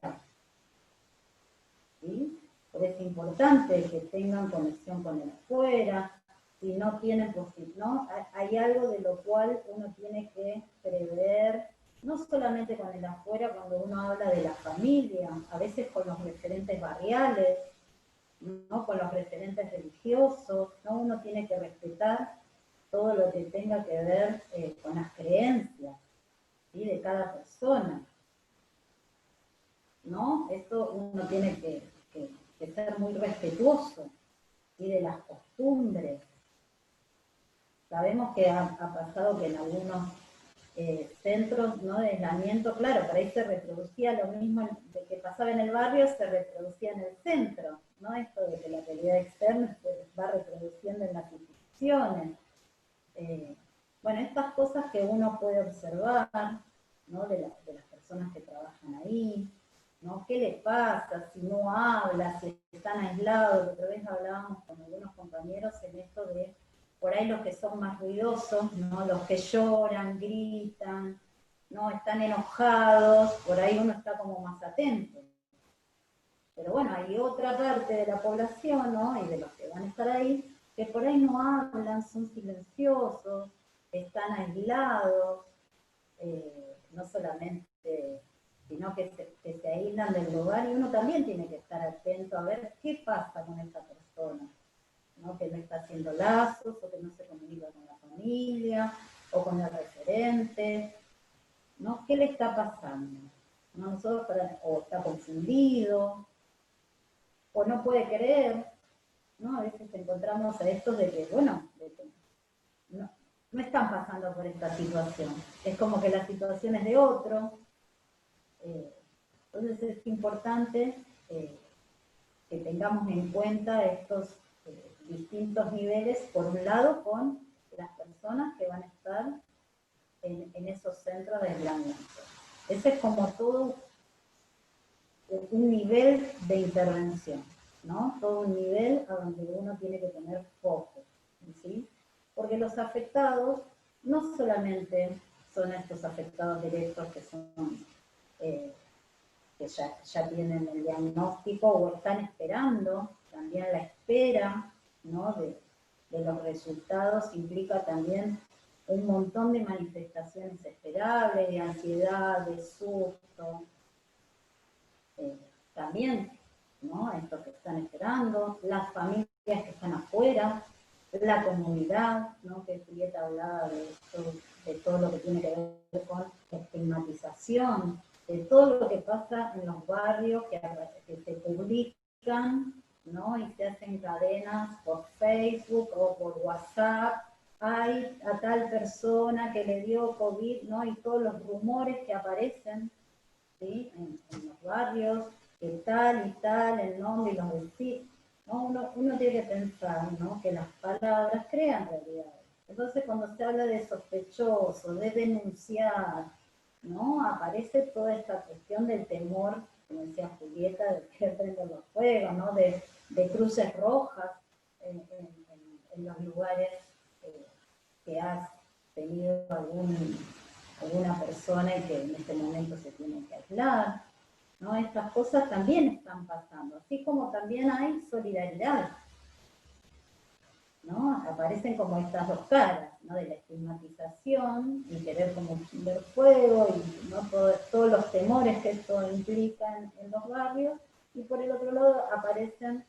¿sí? Porque es importante que tengan conexión con el afuera. Si no tienen ¿no? Hay algo de lo cual uno tiene que prever, no solamente con el afuera cuando uno habla de la familia, a veces con los referentes barriales, ¿no? Con los referentes religiosos, ¿no? Uno tiene que respetar todo lo que tenga que ver con las creencias, ¿sí? De cada persona, ¿no? Esto uno tiene que ser muy respetuoso, ¿sí? De las costumbres. Sabemos que ha pasado que en algunos centros, ¿no? De aislamiento, claro, por ahí se reproducía lo mismo de que pasaba en el barrio, se reproducía en el centro, ¿no? Esto de que la realidad externa se va reproduciendo en las instituciones. Bueno, estas cosas que uno puede observar, ¿no? De las personas que trabajan ahí, ¿no? ¿Qué les pasa? Si no habla, si están aislados. La otra vez hablábamos con algunos compañeros en esto de, por ahí los que son más ruidosos, ¿no? Los que lloran, gritan, ¿no? Están enojados, por ahí uno está como más atento. Pero bueno, hay otra parte de la población, ¿no? Y de los que van a estar ahí, que por ahí no hablan, son silenciosos, están aislados, no solamente, sino que se aíslan del lugar, y uno también tiene que estar atento a ver qué pasa con esa persona, ¿no? Que no está haciendo lazos, o que no se comunica con la familia, o con el referente, ¿no? ¿Qué le está pasando? ¿No? Nosotros o está confundido, o no puede creer, ¿no? A veces encontramos a estos de que, bueno, no están pasando por esta situación. Es como que la situación es de otro. Entonces es importante que tengamos en cuenta estos distintos niveles, por un lado, con las personas que van a estar en esos centros de aislamiento. Ese es como todo un nivel de intervención, ¿no? Todo un nivel a donde uno tiene que tener foco, ¿sí? Porque los afectados no solamente son estos afectados directos que son que ya tienen el diagnóstico o están esperando, también la espera, ¿no? de los resultados implica también un montón de manifestaciones esperables, de ansiedad, de susto, también, ¿no? Estos que están esperando, las familias que están afuera, la comunidad, ¿no? Que Julieta hablaba de todo lo que tiene que ver con estigmatización, de todo lo que pasa en los barrios que se publican, ¿no? Y se hacen cadenas por Facebook o por WhatsApp. Hay a tal persona que le dio COVID, ¿no? Y todos los rumores que aparecen, ¿sí? En los barrios, que tal y tal, el nombre y los vestidos. ¿No? Uno tiene que pensar, ¿no? Que las palabras crean realidades. Entonces, cuando se habla de sospechoso, de denunciar, ¿no? Aparece toda esta cuestión del temor, como decía Julieta, de querer prender los fuegos, ¿no? De cruces rojas en los lugares que has tenido alguna persona y que en este momento se tiene que aislar, ¿no? Estas cosas también están pasando, así como también hay solidaridad, ¿no? Aparecen como estas dos caras, ¿no? De la estigmatización y querer como prender fuego y, ¿no? Todos los temores que esto implica en los barrios, y por el otro lado aparecen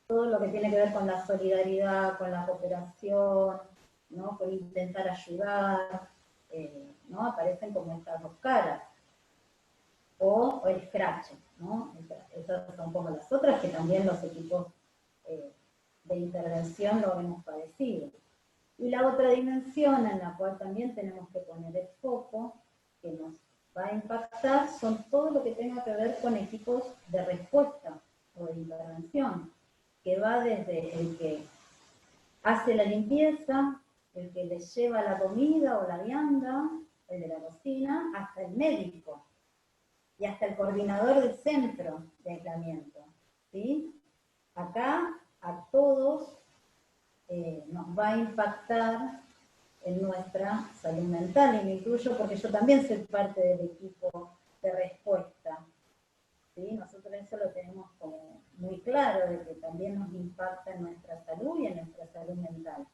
todo lo que tiene que ver con la solidaridad, con la cooperación, ¿no? Con intentar ayudar, ¿no? Aparecen como estas dos caras. O el scratch, ¿no? Esas son como las otras que también los equipos de intervención lo hemos padecido. Y la otra dimensión en la cual también tenemos que poner el foco, que nos va a impactar, son todo lo que tenga que ver con equipos de respuesta o de intervención, que va desde el que hace la limpieza, el que le lleva la comida o la vianda, el de la cocina, hasta el médico y hasta el coordinador del centro de aislamiento, ¿sí? Acá a todos nos va a impactar en nuestra salud mental, y me incluyo porque yo también soy parte del equipo de respuesta, ¿sí? Nosotros eso lo tenemos como muy claro, de que también nos impacta en nuestra salud y en nuestra salud mental.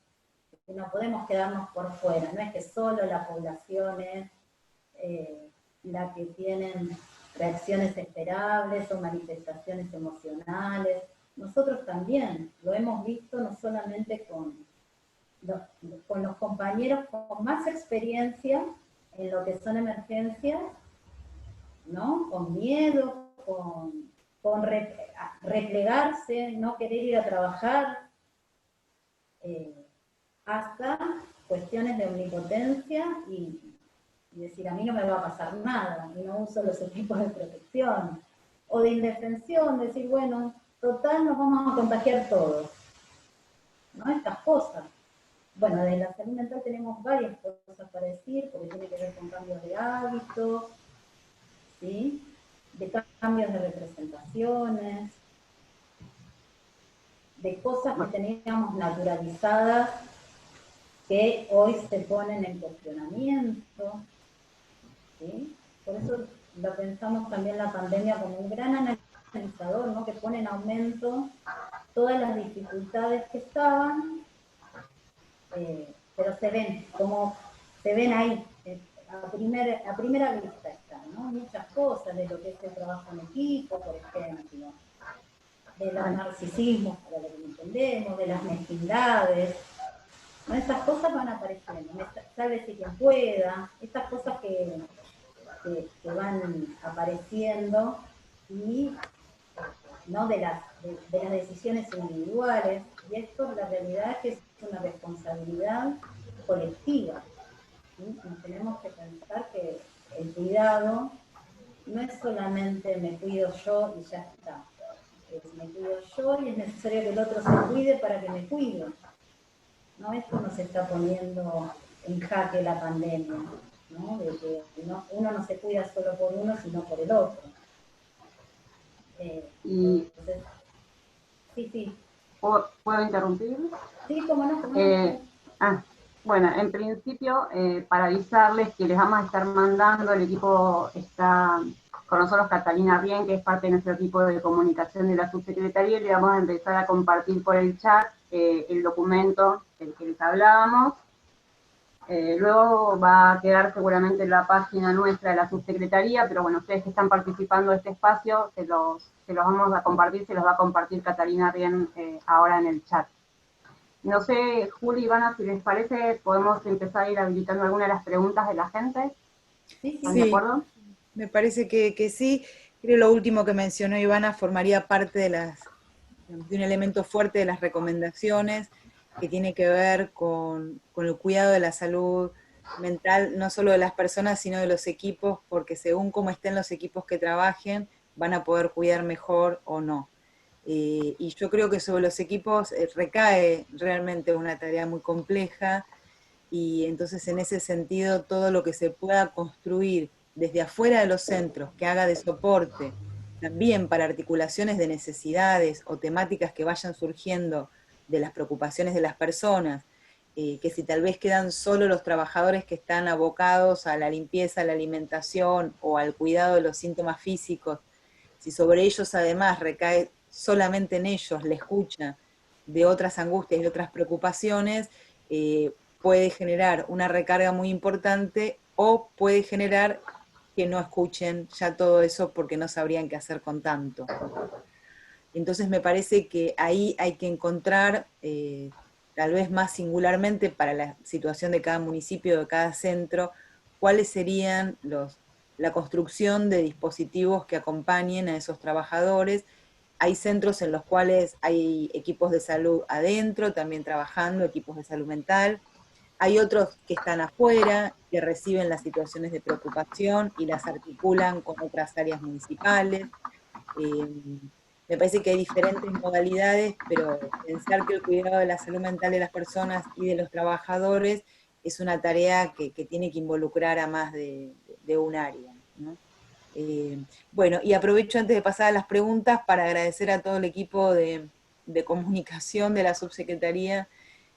Y no podemos quedarnos por fuera, no es que solo la población es la que tienen reacciones esperables o manifestaciones emocionales. Nosotros también lo hemos visto, no solamente con los compañeros con más experiencia en lo que son emergencias, ¿no? Con miedo, con replegarse, no querer ir a trabajar, hasta cuestiones de omnipotencia y decir, a mí no me va a pasar nada, y no uso los equipos de protección, o de indefensión, decir, bueno, total nos vamos a contagiar todos, ¿no? Estas cosas. Bueno, de la salud mental tenemos varias cosas para decir, porque tiene que ver con cambios de hábitos, ¿sí? De cambios de representaciones, de cosas que teníamos naturalizadas que hoy se ponen en cuestionamiento, ¿sí? Por eso lo pensamos también la pandemia como un gran analizador, ¿no? Que pone en aumento todas las dificultades que estaban, pero se ven ahí, a primera vista están, ¿no? Muchas cosas de lo que es el trabajo en equipo, por ejemplo, de los narcisismos, para lo que entendemos, de las mezquindades, ¿no? Estas cosas van apareciendo, sálvese quien pueda, estas cosas que van apareciendo, y ¿no? de las decisiones individuales, y esto la realidad es que es una responsabilidad colectiva, ¿sí? Nos tenemos que pensar que el cuidado no es solamente me cuido yo y ya está, es me cuido yo y es necesario que el otro se cuide para que me cuide, ¿no? Esto nos está poniendo en jaque la pandemia, ¿no? De que uno no se cuida solo por uno, sino por el otro. Y, Entonces, sí. ¿puedo interrumpir? Sí, cómo no, Bueno, en principio, para avisarles que les vamos a estar mandando, el equipo está con nosotros, Catalina Rien, que es parte de nuestro equipo de comunicación de la subsecretaría, y le vamos a empezar a compartir por el chat el documento del que les hablábamos. Luego va a quedar seguramente en la página nuestra de la subsecretaría, pero bueno, ustedes que están participando de este espacio, se los vamos a compartir, se los va a compartir Catalina Rien ahora en el chat. No sé, Juli, Ivana, si les parece, podemos empezar a ir habilitando algunas de las preguntas de la gente. ¿Están de Sí, acuerdo? me parece que sí. Creo que lo último que mencionó Ivana formaría parte de un elemento fuerte de las recomendaciones que tiene que ver con el cuidado de la salud mental, no solo de las personas, sino de los equipos, porque según cómo estén los equipos que trabajen, van a poder cuidar mejor o no. Y yo creo que sobre los equipos recae realmente una tarea muy compleja, y entonces en ese sentido todo lo que se pueda construir desde afuera de los centros, que haga de soporte también para articulaciones de necesidades o temáticas que vayan surgiendo de las preocupaciones de las personas, que si tal vez quedan solo los trabajadores que están abocados a la limpieza, a la alimentación o al cuidado de los síntomas físicos, si sobre ellos además recae solamente en ellos la escucha de otras angustias y de otras preocupaciones, puede generar una recarga muy importante o puede generar que no escuchen ya todo eso porque no sabrían qué hacer con tanto. Entonces me parece que ahí hay que encontrar, tal vez más singularmente para la situación de cada municipio, de cada centro, cuáles serían la construcción de dispositivos que acompañen a esos trabajadores. Hay centros en los cuales hay equipos de salud adentro, también trabajando, equipos de salud mental. Hay otros que están afuera, que reciben las situaciones de preocupación y las articulan con otras áreas municipales. Eh, Me parece que hay diferentes modalidades, pero pensar que el cuidado de la salud mental de las personas y de los trabajadores es una tarea que tiene que involucrar a más de un área, ¿no? Bueno, y aprovecho antes de pasar a las preguntas para agradecer a todo el equipo de comunicación de la subsecretaría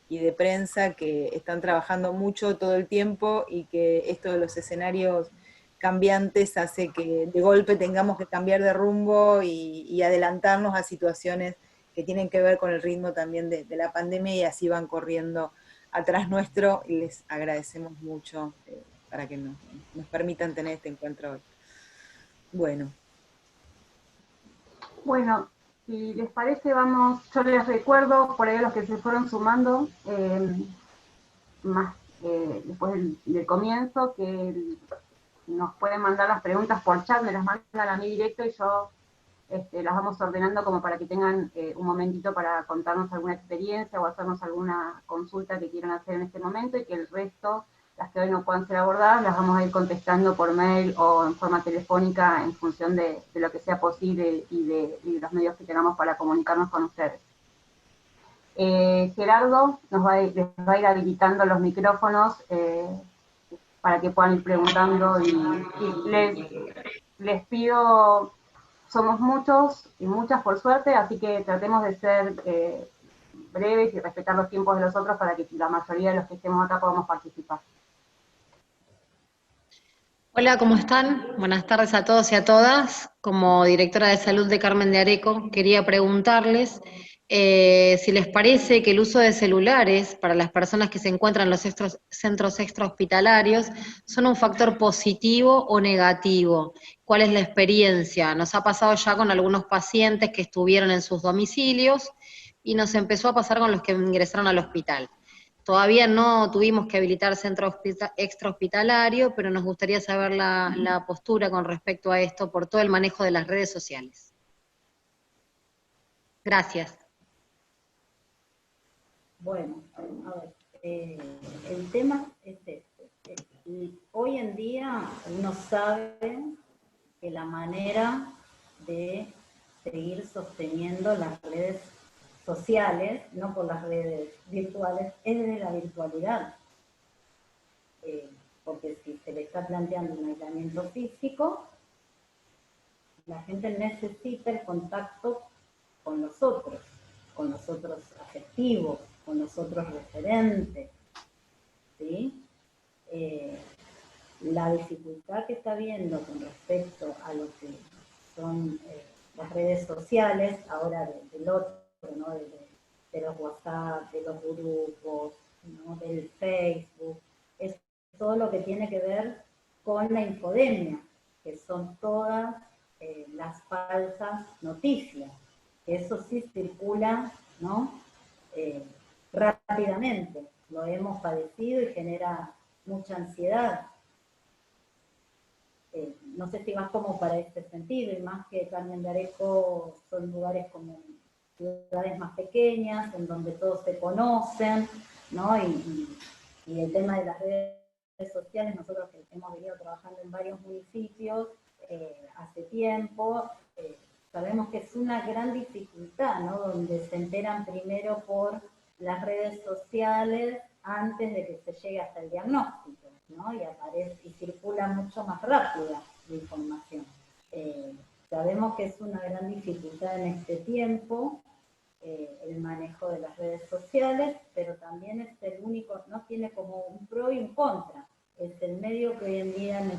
y de prensa que están trabajando mucho todo el tiempo, y que esto de los escenarios cambiantes hace que de golpe tengamos que cambiar de rumbo y adelantarnos a situaciones que tienen que ver con el ritmo también de la pandemia, y así van corriendo atrás nuestro, y les agradecemos mucho para que nos permitan tener este encuentro hoy. Bueno. Bueno, si les parece, vamos, yo les recuerdo por ahí a los que se fueron sumando, más después del comienzo, que nos pueden mandar las preguntas por chat, me las mandan a mí directo y yo las vamos ordenando como para que tengan un momentito para contarnos alguna experiencia o hacernos alguna consulta que quieran hacer en este momento, y que el resto, las que hoy no puedan ser abordadas, las vamos a ir contestando por mail o en forma telefónica en función de lo que sea posible y de los medios que tengamos para comunicarnos con ustedes. Gerardo les va a ir habilitando los micrófonos para que puedan ir preguntando, y les pido, somos muchos y muchas por suerte, así que tratemos de ser breves y respetar los tiempos de los otros para que la mayoría de los que estemos acá podamos participar. Hola, ¿cómo están? Buenas tardes a todos y a todas. Como directora de salud de Carmen de Areco, quería preguntarles si les parece que el uso de celulares para las personas que se encuentran en los centros extrahospitalarios son un factor positivo o negativo. ¿Cuál es la experiencia? Nos ha pasado ya con algunos pacientes que estuvieron en sus domicilios y nos empezó a pasar con los que ingresaron al hospital. Todavía no tuvimos que habilitar centro extrahospitalario, pero nos gustaría saber la postura con respecto a esto por todo el manejo de las redes sociales. Gracias. Bueno, a ver, el tema es este. Hoy en día uno sabe que la manera de seguir sosteniendo las redes sociales, no por las redes virtuales, es desde la virtualidad. Porque si se le está planteando un aislamiento físico, La gente necesita el contacto con los otros afectivos, con los otros referentes, ¿sí? La dificultad que está habiendo con respecto a lo que son las redes sociales, ahora del otro, ¿no? de los WhatsApp, de los grupos, ¿no? Del Facebook, es todo lo que tiene que ver con la infodemia, que son todas las falsas noticias, que eso sí circula, ¿no? Rápidamente, lo hemos padecido y genera mucha ansiedad. No sé si vas como para este sentido, y más que Carmen de Areco son lugares como ciudades más pequeñas, en donde todos se conocen, ¿no? Y el tema de las redes sociales, nosotros que hemos venido trabajando en varios municipios hace tiempo, sabemos que es una gran dificultad, ¿no? Donde se enteran primero por las redes sociales antes de que se llegue hasta el diagnóstico, ¿no? Y aparece y circula mucho más rápida la información. Sabemos que es una gran dificultad en este tiempo el manejo de las redes sociales, pero también es el único, no tiene como un pro y un contra. Es el medio que hoy en día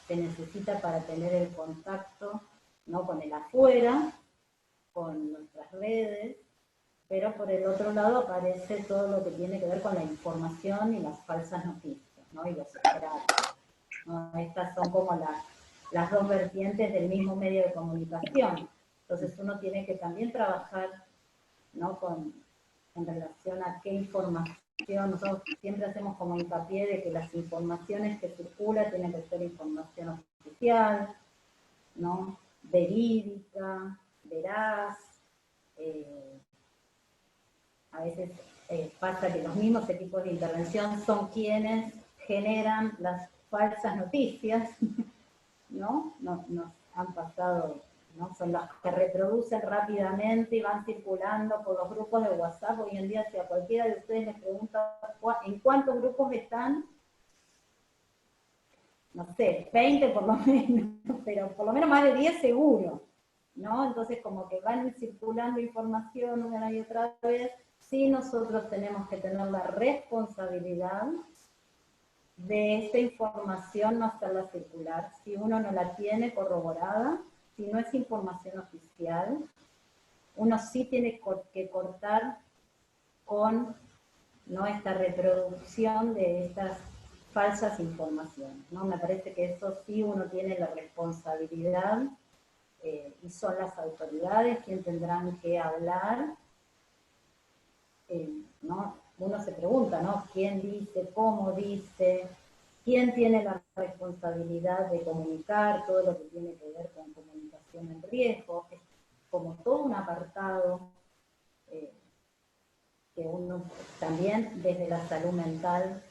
se necesita para tener el contacto, ¿no? Con el afuera, con nuestras redes, pero por el otro lado aparece todo lo que tiene que ver con la información y las falsas noticias, ¿no? Y los esperados, ¿no? Estas son como las dos vertientes del mismo medio de comunicación. Entonces uno tiene que también trabajar, ¿no? En relación a qué información. Nosotros siempre hacemos como hincapié de que las informaciones que circulan tienen que ser información oficial, ¿no? Verídica, veraz. A veces pasa que los mismos equipos de intervención son quienes generan las falsas noticias, ¿no? Nos han pasado, ¿no? Son las que reproducen rápidamente y van circulando por los grupos de WhatsApp. Hoy en día, si a cualquiera de ustedes les pregunta en cuántos grupos están, no sé, 20 por lo menos, pero por lo menos más de 10 seguro, ¿no? Entonces como que van circulando información una y otra vez. Sí, nosotros tenemos que tener la responsabilidad de esta información no hacerla circular. Si uno no la tiene corroborada, si no es información oficial, uno sí tiene que cortar con, ¿no? Esta reproducción de estas falsas informaciones, ¿no? Me parece que eso sí uno tiene la responsabilidad y son las autoridades quienes tendrán que hablar, ¿no? Uno se pregunta, ¿no? ¿Quién dice? ¿Cómo dice? ¿Quién tiene la responsabilidad de comunicar todo lo que tiene que ver con comunicación en riesgo? Es como todo un apartado que uno también desde la salud mental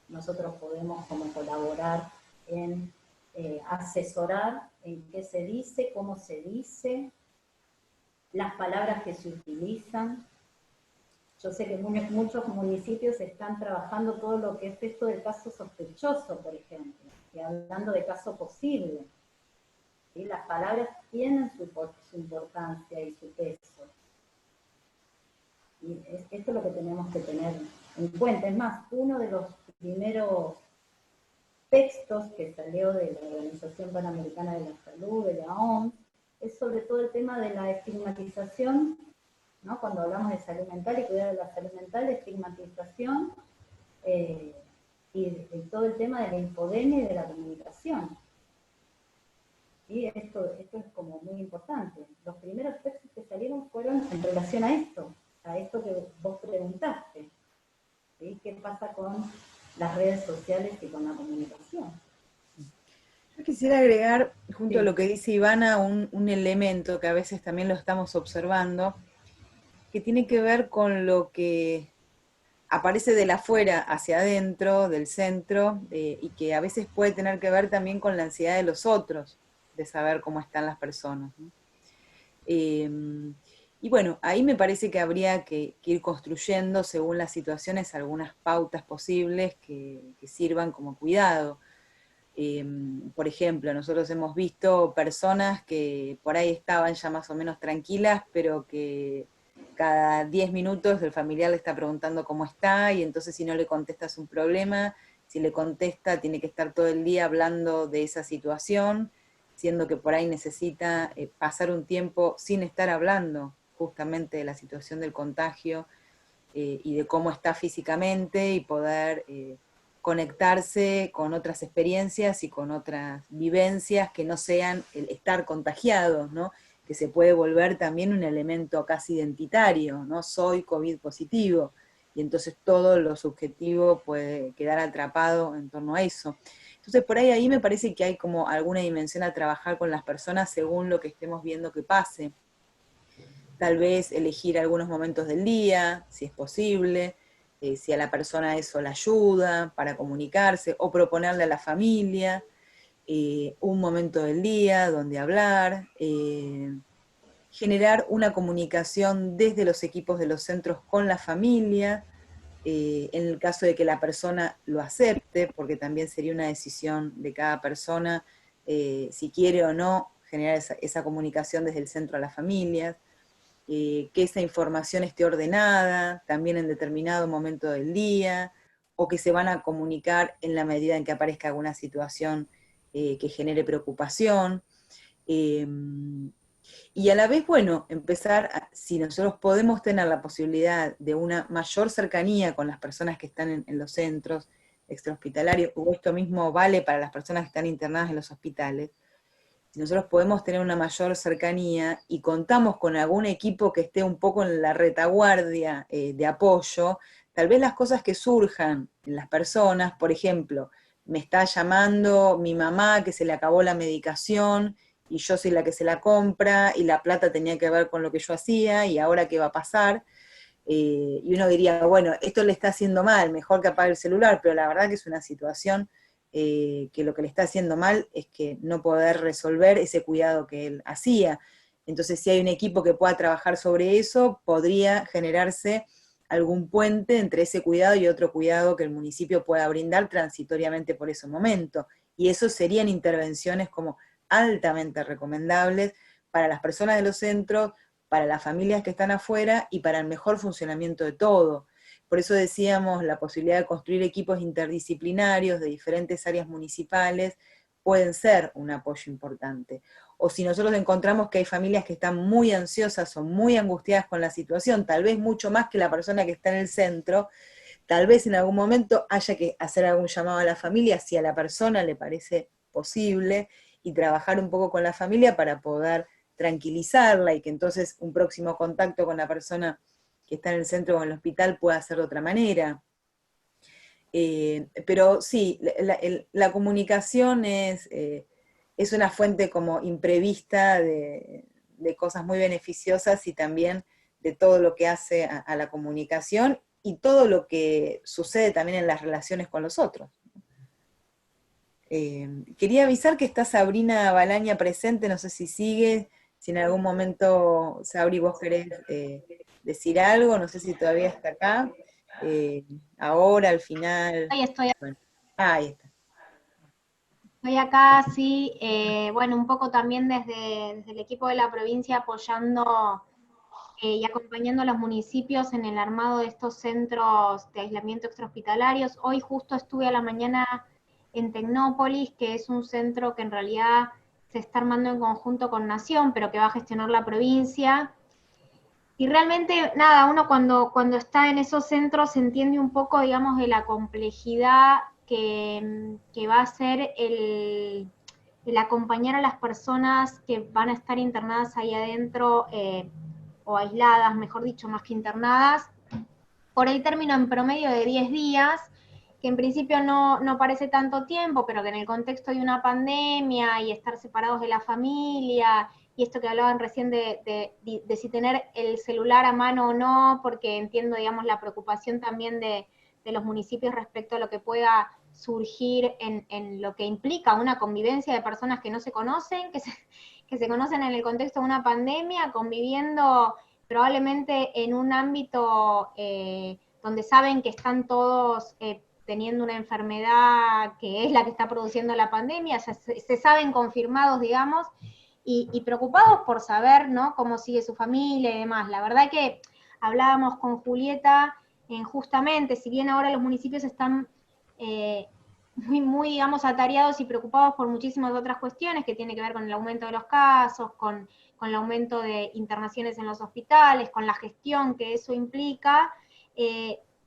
nosotros podemos como colaborar en asesorar en qué se dice, cómo se dice, las palabras que se utilizan. Yo sé que muchos municipios están trabajando todo lo que es esto del caso sospechoso, por ejemplo, y hablando de caso posible. ¿Sí? Las palabras tienen su importancia y su peso. Y esto es lo que tenemos que tener en cuenta. Es más, uno de los primeros textos que salió de la Organización Panamericana de la Salud, de la OMS, es sobre todo el tema de la estigmatización, ¿no? Cuando hablamos de salud mental y cuidado de la salud mental, de estigmatización y de todo el tema de la infodemia y de la comunicación. Y esto es como muy importante. Los primeros textos que salieron fueron en relación a esto que vos preguntaste. ¿Sí? ¿Qué pasa con las redes sociales y con la comunicación? Yo quisiera agregar, junto a lo que dice Ivana, un elemento que a veces también lo estamos observando, que tiene que ver con lo que aparece de la afuera hacia adentro, del centro, y que a veces puede tener que ver también con la ansiedad de los otros, de saber cómo están las personas, ¿no? Y bueno, ahí me parece que habría que ir construyendo, según las situaciones, algunas pautas posibles que sirvan como cuidado. Por ejemplo, nosotros hemos visto personas que por ahí estaban ya más o menos tranquilas, pero que cada 10 minutos el familiar le está preguntando cómo está, y entonces si no le contesta es un problema, si le contesta tiene que estar todo el día hablando de esa situación, siendo que por ahí necesita pasar un tiempo sin estar hablando justamente de la situación del contagio, y de cómo está físicamente, y poder conectarse con otras experiencias y con otras vivencias que no sean el estar contagiados, ¿no? Que se puede volver también un elemento casi identitario, ¿no? Soy COVID positivo, y entonces todo lo subjetivo puede quedar atrapado en torno a eso. Entonces por ahí me parece que hay como alguna dimensión a trabajar con las personas según lo que estemos viendo que pase. Tal vez elegir algunos momentos del día, si es posible, si a la persona eso la ayuda para comunicarse, o proponerle a la familia un momento del día donde hablar, generar una comunicación desde los equipos de los centros con la familia, en el caso de que la persona lo acepte, porque también sería una decisión de cada persona, si quiere o no generar esa comunicación desde el centro a las familias, que esa información esté ordenada, también en determinado momento del día, o que se van a comunicar en la medida en que aparezca alguna situación que genere preocupación. Eh, y a la vez, bueno, si nosotros podemos tener la posibilidad de una mayor cercanía con las personas que están en los centros extrahospitalarios, o esto mismo vale para las personas que están internadas en los hospitales, si nosotros podemos tener una mayor cercanía y contamos con algún equipo que esté un poco en la retaguardia de apoyo, tal vez las cosas que surjan en las personas, por ejemplo, me está llamando mi mamá que se le acabó la medicación y yo soy la que se la compra y la plata tenía que ver con lo que yo hacía y ahora qué va a pasar. Y uno diría, bueno, esto le está haciendo mal, mejor que apague el celular, pero la verdad que es una situación que lo que le está haciendo mal es que no poder resolver ese cuidado que él hacía. Entonces, si hay un equipo que pueda trabajar sobre eso, podría generarse algún puente entre ese cuidado y otro cuidado que el municipio pueda brindar transitoriamente por ese momento. Y eso serían intervenciones como altamente recomendables para las personas de los centros, para las familias que están afuera y para el mejor funcionamiento de todo. Por eso decíamos, la posibilidad de construir equipos interdisciplinarios de diferentes áreas municipales pueden ser un apoyo importante. O si nosotros encontramos que hay familias que están muy ansiosas o muy angustiadas con la situación, tal vez mucho más que la persona que está en el centro, tal vez en algún momento haya que hacer algún llamado a la familia, si a la persona le parece posible, y trabajar un poco con la familia para poder tranquilizarla, y que entonces un próximo contacto con la persona que está en el centro o en el hospital pueda ser de otra manera. Pero sí, la comunicación es una fuente como imprevista de cosas muy beneficiosas, y también de todo lo que hace a la comunicación y todo lo que sucede también en las relaciones con los otros. Quería avisar que está Sabrina Balaña presente, no sé si sigue, si en algún momento, Sabri, vos querés decir algo, no sé si todavía está acá, ahora, al final. Ahí estoy, Bueno, ahí está. estoy acá, sí, bueno, un poco también desde el equipo de la provincia apoyando y acompañando a los municipios en el armado de estos centros de aislamiento extrahospitalarios. Hoy justo estuve a la mañana en Tecnópolis, que es un centro que en realidad se está armando en conjunto con Nación, pero que va a gestionar la provincia. Y realmente, nada, uno cuando está en esos centros entiende un poco, digamos, de la complejidad que va a ser el acompañar a las personas que van a estar internadas ahí adentro, o aisladas, mejor dicho, más que internadas, por el término en promedio de 10 días, que en principio no parece tanto tiempo, pero que en el contexto de una pandemia y estar separados de la familia, y esto que hablaban recién de si tener el celular a mano o no, porque entiendo, digamos, la preocupación también de los municipios respecto a lo que pueda surgir en lo que implica una convivencia de personas que no se conocen, que se conocen en el contexto de una pandemia, conviviendo probablemente en un ámbito donde saben que están todos teniendo una enfermedad que es la que está produciendo la pandemia, ya se saben confirmados, digamos, y preocupados por saber, ¿no?, cómo sigue su familia y demás. La verdad que hablábamos con Julieta en justamente, si bien ahora los municipios están muy, digamos, atareados y preocupados por muchísimas otras cuestiones que tienen que ver con el aumento de los casos, con el aumento de internaciones en los hospitales, con la gestión que eso implica,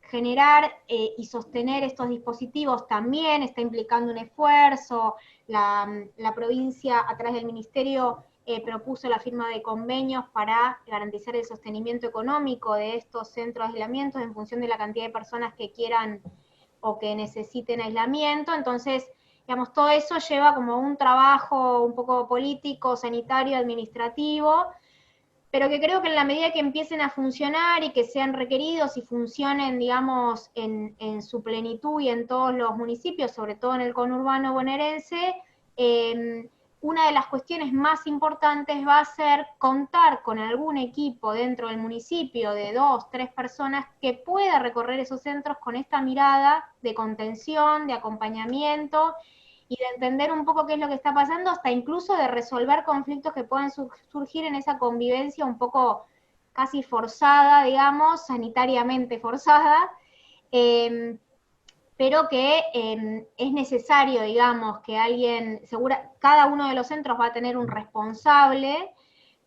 generar y sostener estos dispositivos también está implicando un esfuerzo. La provincia, a través del ministerio, propuso la firma de convenios para garantizar el sostenimiento económico de estos centros de aislamiento en función de la cantidad de personas que quieran o que necesiten aislamiento. Entonces, digamos, todo eso lleva como un trabajo un poco político, sanitario, administrativo, pero que creo que en la medida que empiecen a funcionar y que sean requeridos y funcionen, digamos, en su plenitud y en todos los municipios, sobre todo en el conurbano bonaerense, una de las cuestiones más importantes va a ser contar con algún equipo dentro del municipio de 2, 3 personas que pueda recorrer esos centros con esta mirada de contención, de acompañamiento, y de entender un poco qué es lo que está pasando, hasta incluso de resolver conflictos que puedan surgir en esa convivencia un poco casi forzada, digamos, sanitariamente forzada, pero que es necesario, digamos, que alguien, cada uno de los centros va a tener un responsable,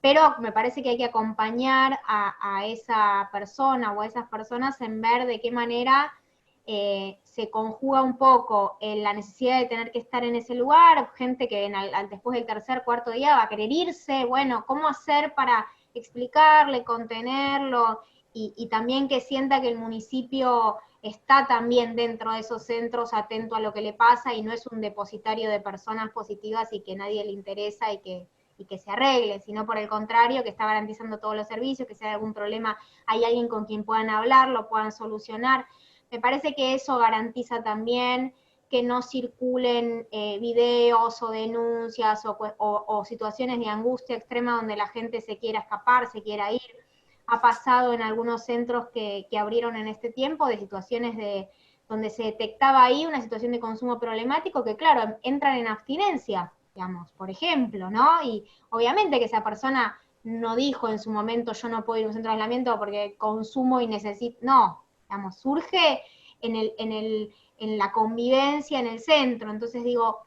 pero me parece que hay que acompañar a esa persona o a esas personas en ver de qué manera se conjuga un poco la necesidad de tener que estar en ese lugar, gente que después del tercer, cuarto día va a querer irse, bueno, cómo hacer para explicarle, contenerlo, y también que sienta que el municipio está también dentro de esos centros atento a lo que le pasa y no es un depositario de personas positivas y que nadie le interesa y que se arregle, sino por el contrario, que está garantizando todos los servicios, que si hay algún problema hay alguien con quien puedan hablar, lo puedan solucionar. Me parece que eso garantiza también que no circulen videos o denuncias o situaciones de angustia extrema donde la gente se quiera escapar, se quiera ir. Ha pasado en algunos centros que abrieron en este tiempo de situaciones donde se detectaba ahí una situación de consumo problemático que, claro, entran en abstinencia, digamos, por ejemplo, ¿no? Y obviamente que esa persona no dijo en su momento yo no puedo ir a un centro de aislamiento porque consumo y necesito, no, digamos, surge en la convivencia en el centro. Entonces digo,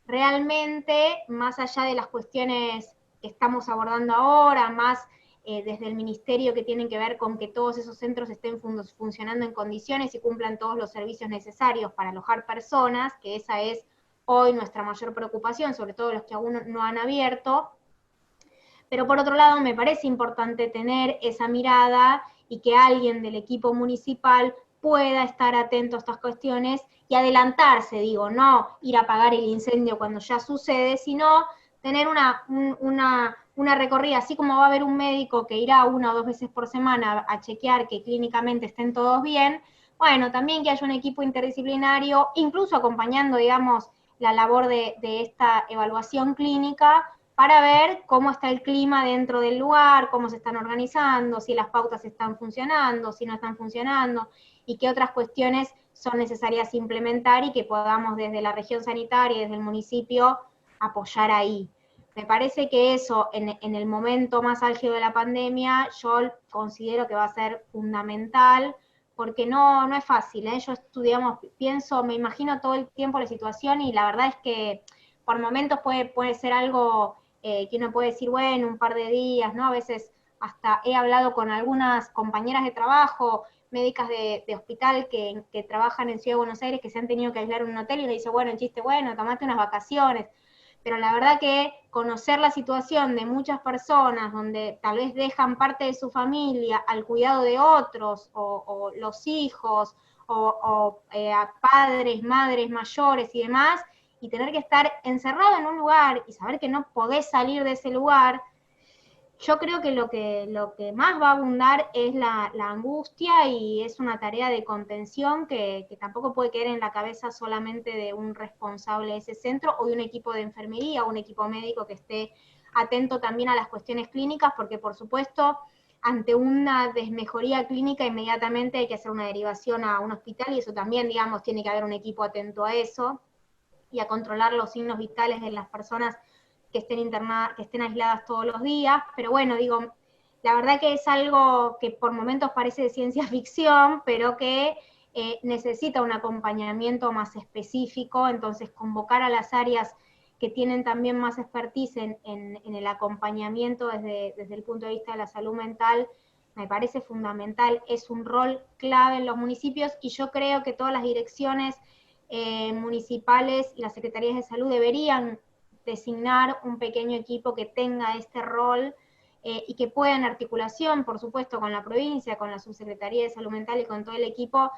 realmente, más allá de las cuestiones que estamos abordando ahora, más desde el ministerio que tienen que ver con que todos esos centros estén funcionando en condiciones y cumplan todos los servicios necesarios para alojar personas, que esa es hoy nuestra mayor preocupación, sobre todo los que aún no han abierto. Pero por otro lado, me parece importante tener esa mirada y que alguien del equipo municipal pueda estar atento a estas cuestiones y adelantarse, digo, no ir a apagar el incendio cuando ya sucede, sino tener una recorrida, así como va a haber un médico que irá 1 o 2 veces por semana a chequear que clínicamente estén todos bien, bueno, también que haya un equipo interdisciplinario, incluso acompañando, digamos, la labor de esta evaluación clínica, para ver cómo está el clima dentro del lugar, cómo se están organizando, si las pautas están funcionando, si no están funcionando, y qué otras cuestiones son necesarias implementar y que podamos desde la región sanitaria y desde el municipio apoyar ahí. Me parece que eso, en el momento más álgido de la pandemia, yo considero que va a ser fundamental, porque no es fácil, ¿eh? Yo estudiamos, pienso, me imagino todo el tiempo la situación y la verdad es que por momentos puede ser algo que uno puede decir, bueno, un par de días, ¿no? A veces hasta he hablado con algunas compañeras de trabajo, médicas de hospital que trabajan en Ciudad de Buenos Aires, que se han tenido que aislar en un hotel y le dice, bueno, en chiste, bueno, tomate unas vacaciones. Pero la verdad que conocer la situación de muchas personas donde tal vez dejan parte de su familia al cuidado de otros, o los hijos, o a padres, madres mayores y demás, y tener que estar encerrado en un lugar y saber que no podés salir de ese lugar, yo creo que lo que más va a abundar es la angustia y es una tarea de contención que tampoco puede quedar en la cabeza solamente de un responsable de ese centro o de un equipo de enfermería o un equipo médico que esté atento también a las cuestiones clínicas, porque por supuesto ante una desmejoría clínica inmediatamente hay que hacer una derivación a un hospital, y eso también, digamos, tiene que haber un equipo atento a eso, y a controlar los signos vitales de las personas que estén internadas, que estén aisladas todos los días. Pero bueno, digo, la verdad que es algo que por momentos parece de ciencia ficción, pero que necesita un acompañamiento más específico. Entonces convocar a las áreas que tienen también más expertise en el acompañamiento desde el punto de vista de la salud mental, me parece fundamental, es un rol clave en los municipios, y yo creo que todas las direcciones municipales y las secretarías de salud deberían designar un pequeño equipo que tenga este rol, y que pueda, en articulación, por supuesto, con la provincia, con la subsecretaría de salud mental y con todo el equipo,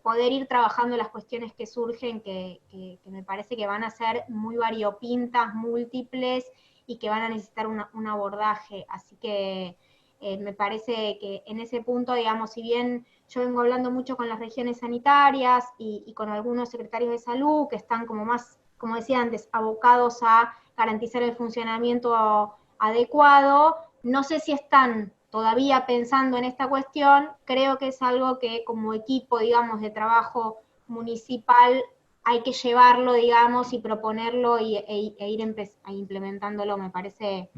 poder ir trabajando las cuestiones que surgen, que me parece que van a ser muy variopintas, múltiples, y que van a necesitar un abordaje. Así que me parece que en ese punto, digamos, si bien yo vengo hablando mucho con las regiones sanitarias y con algunos secretarios de salud que están como más, como decía antes, abocados a garantizar el funcionamiento adecuado, no sé si están todavía pensando en esta cuestión. Creo que es algo que como equipo, digamos, de trabajo municipal hay que llevarlo, digamos, y proponerlo e ir implementándolo, me parece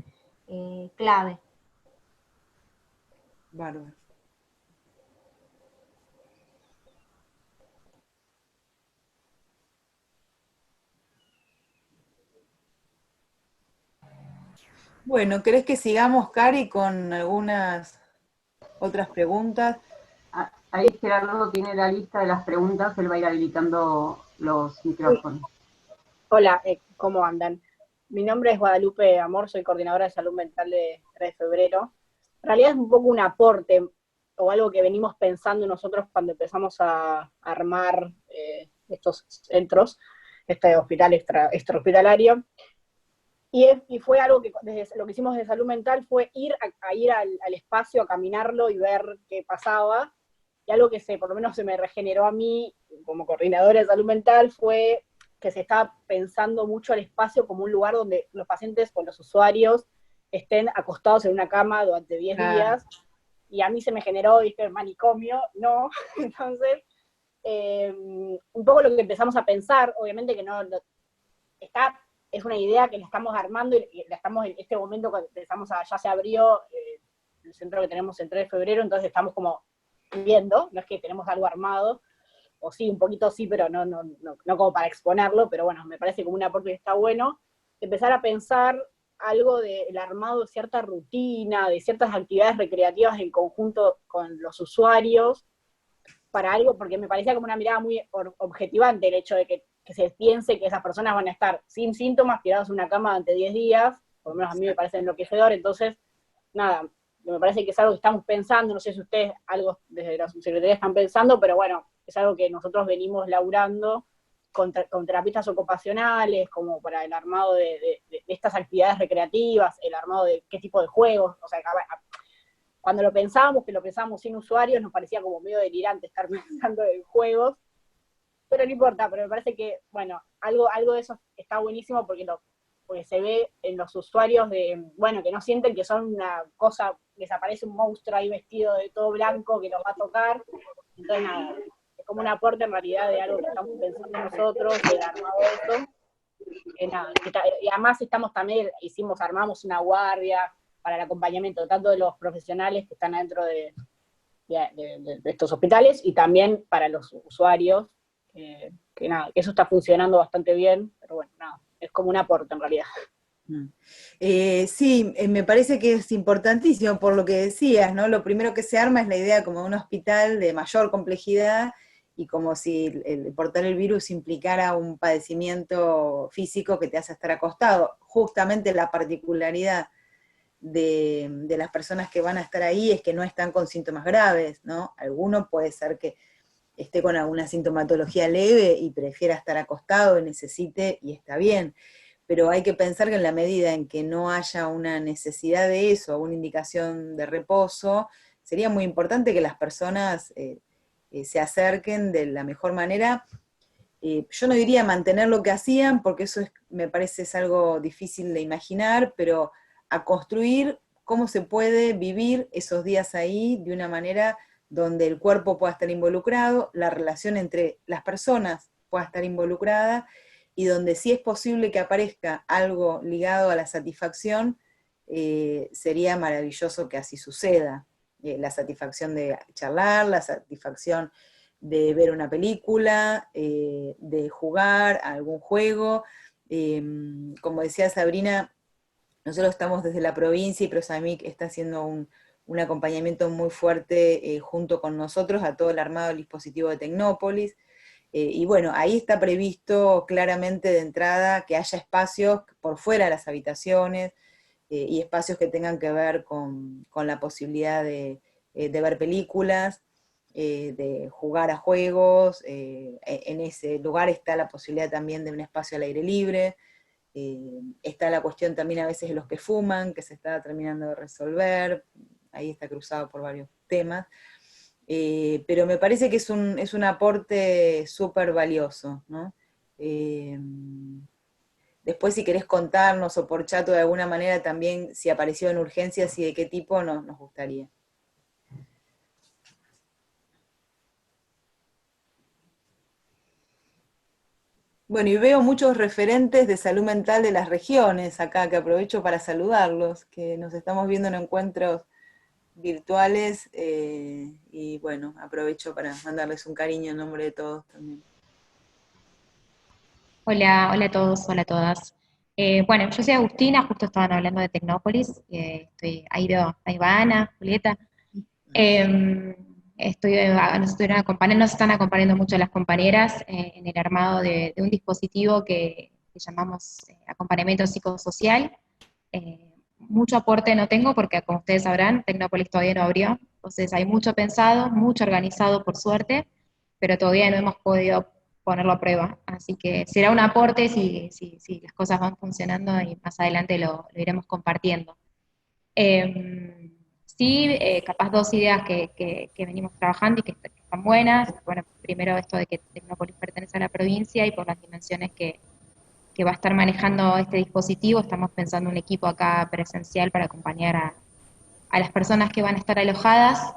clave. Bárbaro. Bueno, ¿querés que sigamos, Cari, con algunas otras preguntas? Ahí Gerardo tiene la lista de las preguntas, él va a ir habilitando los micrófonos. Hola, ¿cómo andan? Mi nombre es Guadalupe Amor, soy coordinadora de salud mental de 3 de febrero. En realidad es un poco un aporte o algo que venimos pensando nosotros cuando empezamos a armar estos centros, este hospital extrahospitalario. Y fue algo que desde lo que hicimos de salud mental fue ir al espacio, a caminarlo y ver qué pasaba. Y algo que por lo menos se me regeneró a mí como coordinadora de salud mental fue que se está pensando mucho al espacio como un lugar donde los pacientes o los usuarios estén acostados en una cama durante 10 días, y a mí se me generó, dije, manicomio, no. Entonces, un poco lo que empezamos a pensar, obviamente que es una idea que la estamos armando, y la estamos en este momento, cuando ya se abrió el centro que tenemos en 3 de febrero, entonces estamos como viendo, no es que tenemos algo armado, o sí, un poquito sí, pero no como para exponerlo, pero bueno, me parece como un aporte que está bueno, empezar a pensar algo del armado de cierta rutina, de ciertas actividades recreativas en conjunto con los usuarios, para algo, porque me parecía como una mirada muy objetivante el hecho de que se piense que esas personas van a estar sin síntomas, tirados en una cama durante 10 días, por lo menos a mí me parece enloquecedor. Entonces, nada, me parece que es algo que estamos pensando, no sé si ustedes algo desde la subsecretaría están pensando, pero bueno, es algo que nosotros venimos laburando con terapistas ocupacionales, como para el armado de estas actividades recreativas, el armado de qué tipo de juegos, o sea, cuando lo pensábamos, que lo pensábamos sin usuarios, nos parecía como medio delirante estar pensando en juegos, pero no importa, pero me parece que, bueno, algo de eso está buenísimo, porque se ve en los usuarios que no sienten que son una cosa, les aparece un monstruo ahí vestido de todo blanco que los va a tocar. Entonces, nada, es como un aporte en realidad de algo que estamos pensando nosotros, del armado de esto. Nada, y además armamos una guardia para el acompañamiento tanto de los profesionales que están dentro de estos hospitales, y también para los usuarios, que nada, eso está funcionando bastante bien, pero bueno, nada, es como un aporte en realidad. Sí, me parece que es importantísimo por lo que decías, ¿no? Lo primero que se arma es la idea como de un hospital de mayor complejidad, y como si el portar el virus implicara un padecimiento físico que te hace estar acostado. Justamente la particularidad de las personas que van a estar ahí es que no están con síntomas graves, ¿no? Alguno puede ser que esté con alguna sintomatología leve y prefiera estar acostado y necesite, y está bien, pero hay que pensar que en la medida en que no haya una necesidad de eso, una indicación de reposo, sería muy importante que las personas se acerquen de la mejor manera. Yo no diría mantener lo que hacían, porque eso me parece es algo difícil de imaginar, pero a construir cómo se puede vivir esos días ahí de una manera donde el cuerpo pueda estar involucrado, la relación entre las personas pueda estar involucrada, y donde sí es posible que aparezca algo ligado a la satisfacción, sería maravilloso que así suceda. La satisfacción de charlar, la satisfacción de ver una película, de jugar a algún juego. Como decía Sabrina, nosotros estamos desde la provincia y Prosamic está haciendo un acompañamiento muy fuerte junto con nosotros a todo el armado del dispositivo de Tecnópolis. Y bueno, ahí está previsto claramente de entrada que haya espacios por fuera de las habitaciones, y espacios que tengan que ver con la posibilidad de ver películas, de jugar a juegos. En ese lugar está la posibilidad también de un espacio al aire libre. Está la cuestión también a veces de los que fuman, que se está terminando de resolver. Ahí está cruzado por varios temas. Pero me parece que es un aporte súper valioso, ¿no? Después, si querés contarnos o por chat o de alguna manera también si apareció en urgencias y de qué tipo, nos gustaría. Bueno, y veo muchos referentes de salud mental de las regiones acá, que aprovecho para saludarlos, que nos estamos viendo en encuentros virtuales, y bueno, aprovecho para mandarles un cariño en nombre de todos también. Hola, hola a todos, hola a todas. Bueno, yo soy Agustina, justo estaban hablando de Tecnópolis, ahí veo, ahí va Ana, Julieta. Nos están acompañando mucho las compañeras en el armado de un dispositivo que llamamos acompañamiento psicosocial. Mucho aporte no tengo porque, como ustedes sabrán, Tecnópolis todavía no abrió, entonces hay mucho pensado, mucho organizado por suerte, pero todavía no hemos podido ponerlo a prueba, así que será un aporte si las cosas van funcionando y más adelante lo iremos compartiendo. Capaz dos ideas que venimos trabajando y que están buenas. Bueno, primero esto de que Tecnópolis pertenece a la provincia y por las dimensiones que va a estar manejando este dispositivo, estamos pensando un equipo acá presencial para acompañar a las personas que van a estar alojadas,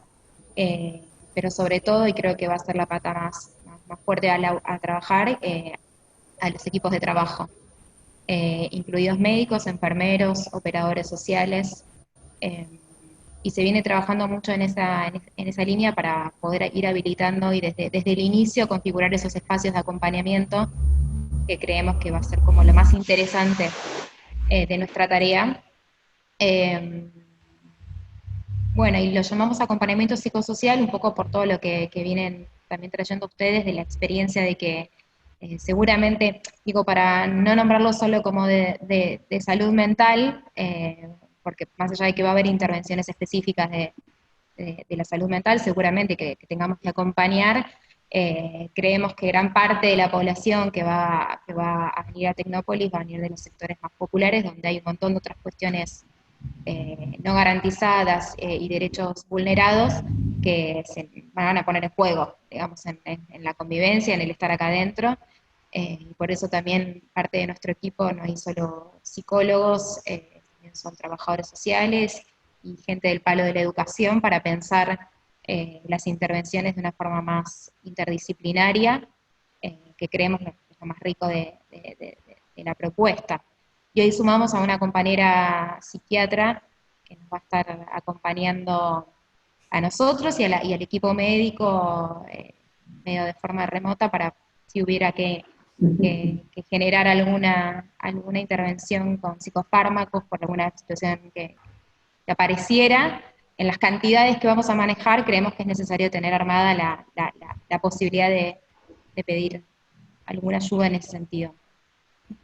pero sobre todo, y creo que va a ser la pata más fuerte a trabajar, a los equipos de trabajo, incluidos médicos, enfermeros, operadores sociales, y se viene trabajando mucho en esa línea para poder ir habilitando y desde el inicio configurar esos espacios de acompañamiento que creemos que va a ser como lo más interesante de nuestra tarea. Bueno, y lo llamamos acompañamiento psicosocial un poco por todo lo que vienen también trayendo ustedes de la experiencia de que seguramente, digo, para no nombrarlo solo como de salud mental, porque más allá de que va a haber intervenciones específicas de la salud mental, seguramente que tengamos que acompañar, creemos que gran parte de la población que va a venir a Tecnópolis va a venir de los sectores más populares, donde hay un montón de otras cuestiones no garantizadas y derechos vulnerados que se van a poner en juego, digamos, en la convivencia, en el estar acá adentro. Y por eso también parte de nuestro equipo no hay solo psicólogos, también son trabajadores sociales y gente del palo de la educación para pensar las intervenciones de una forma más interdisciplinaria, que creemos que es lo más rico de la propuesta. Y hoy sumamos a una compañera psiquiatra que nos va a estar acompañando a nosotros y al equipo médico medio de forma remota para si hubiera que generar alguna intervención con psicofármacos por alguna situación que apareciera. En las cantidades que vamos a manejar creemos que es necesario tener armada la posibilidad de pedir alguna ayuda en ese sentido.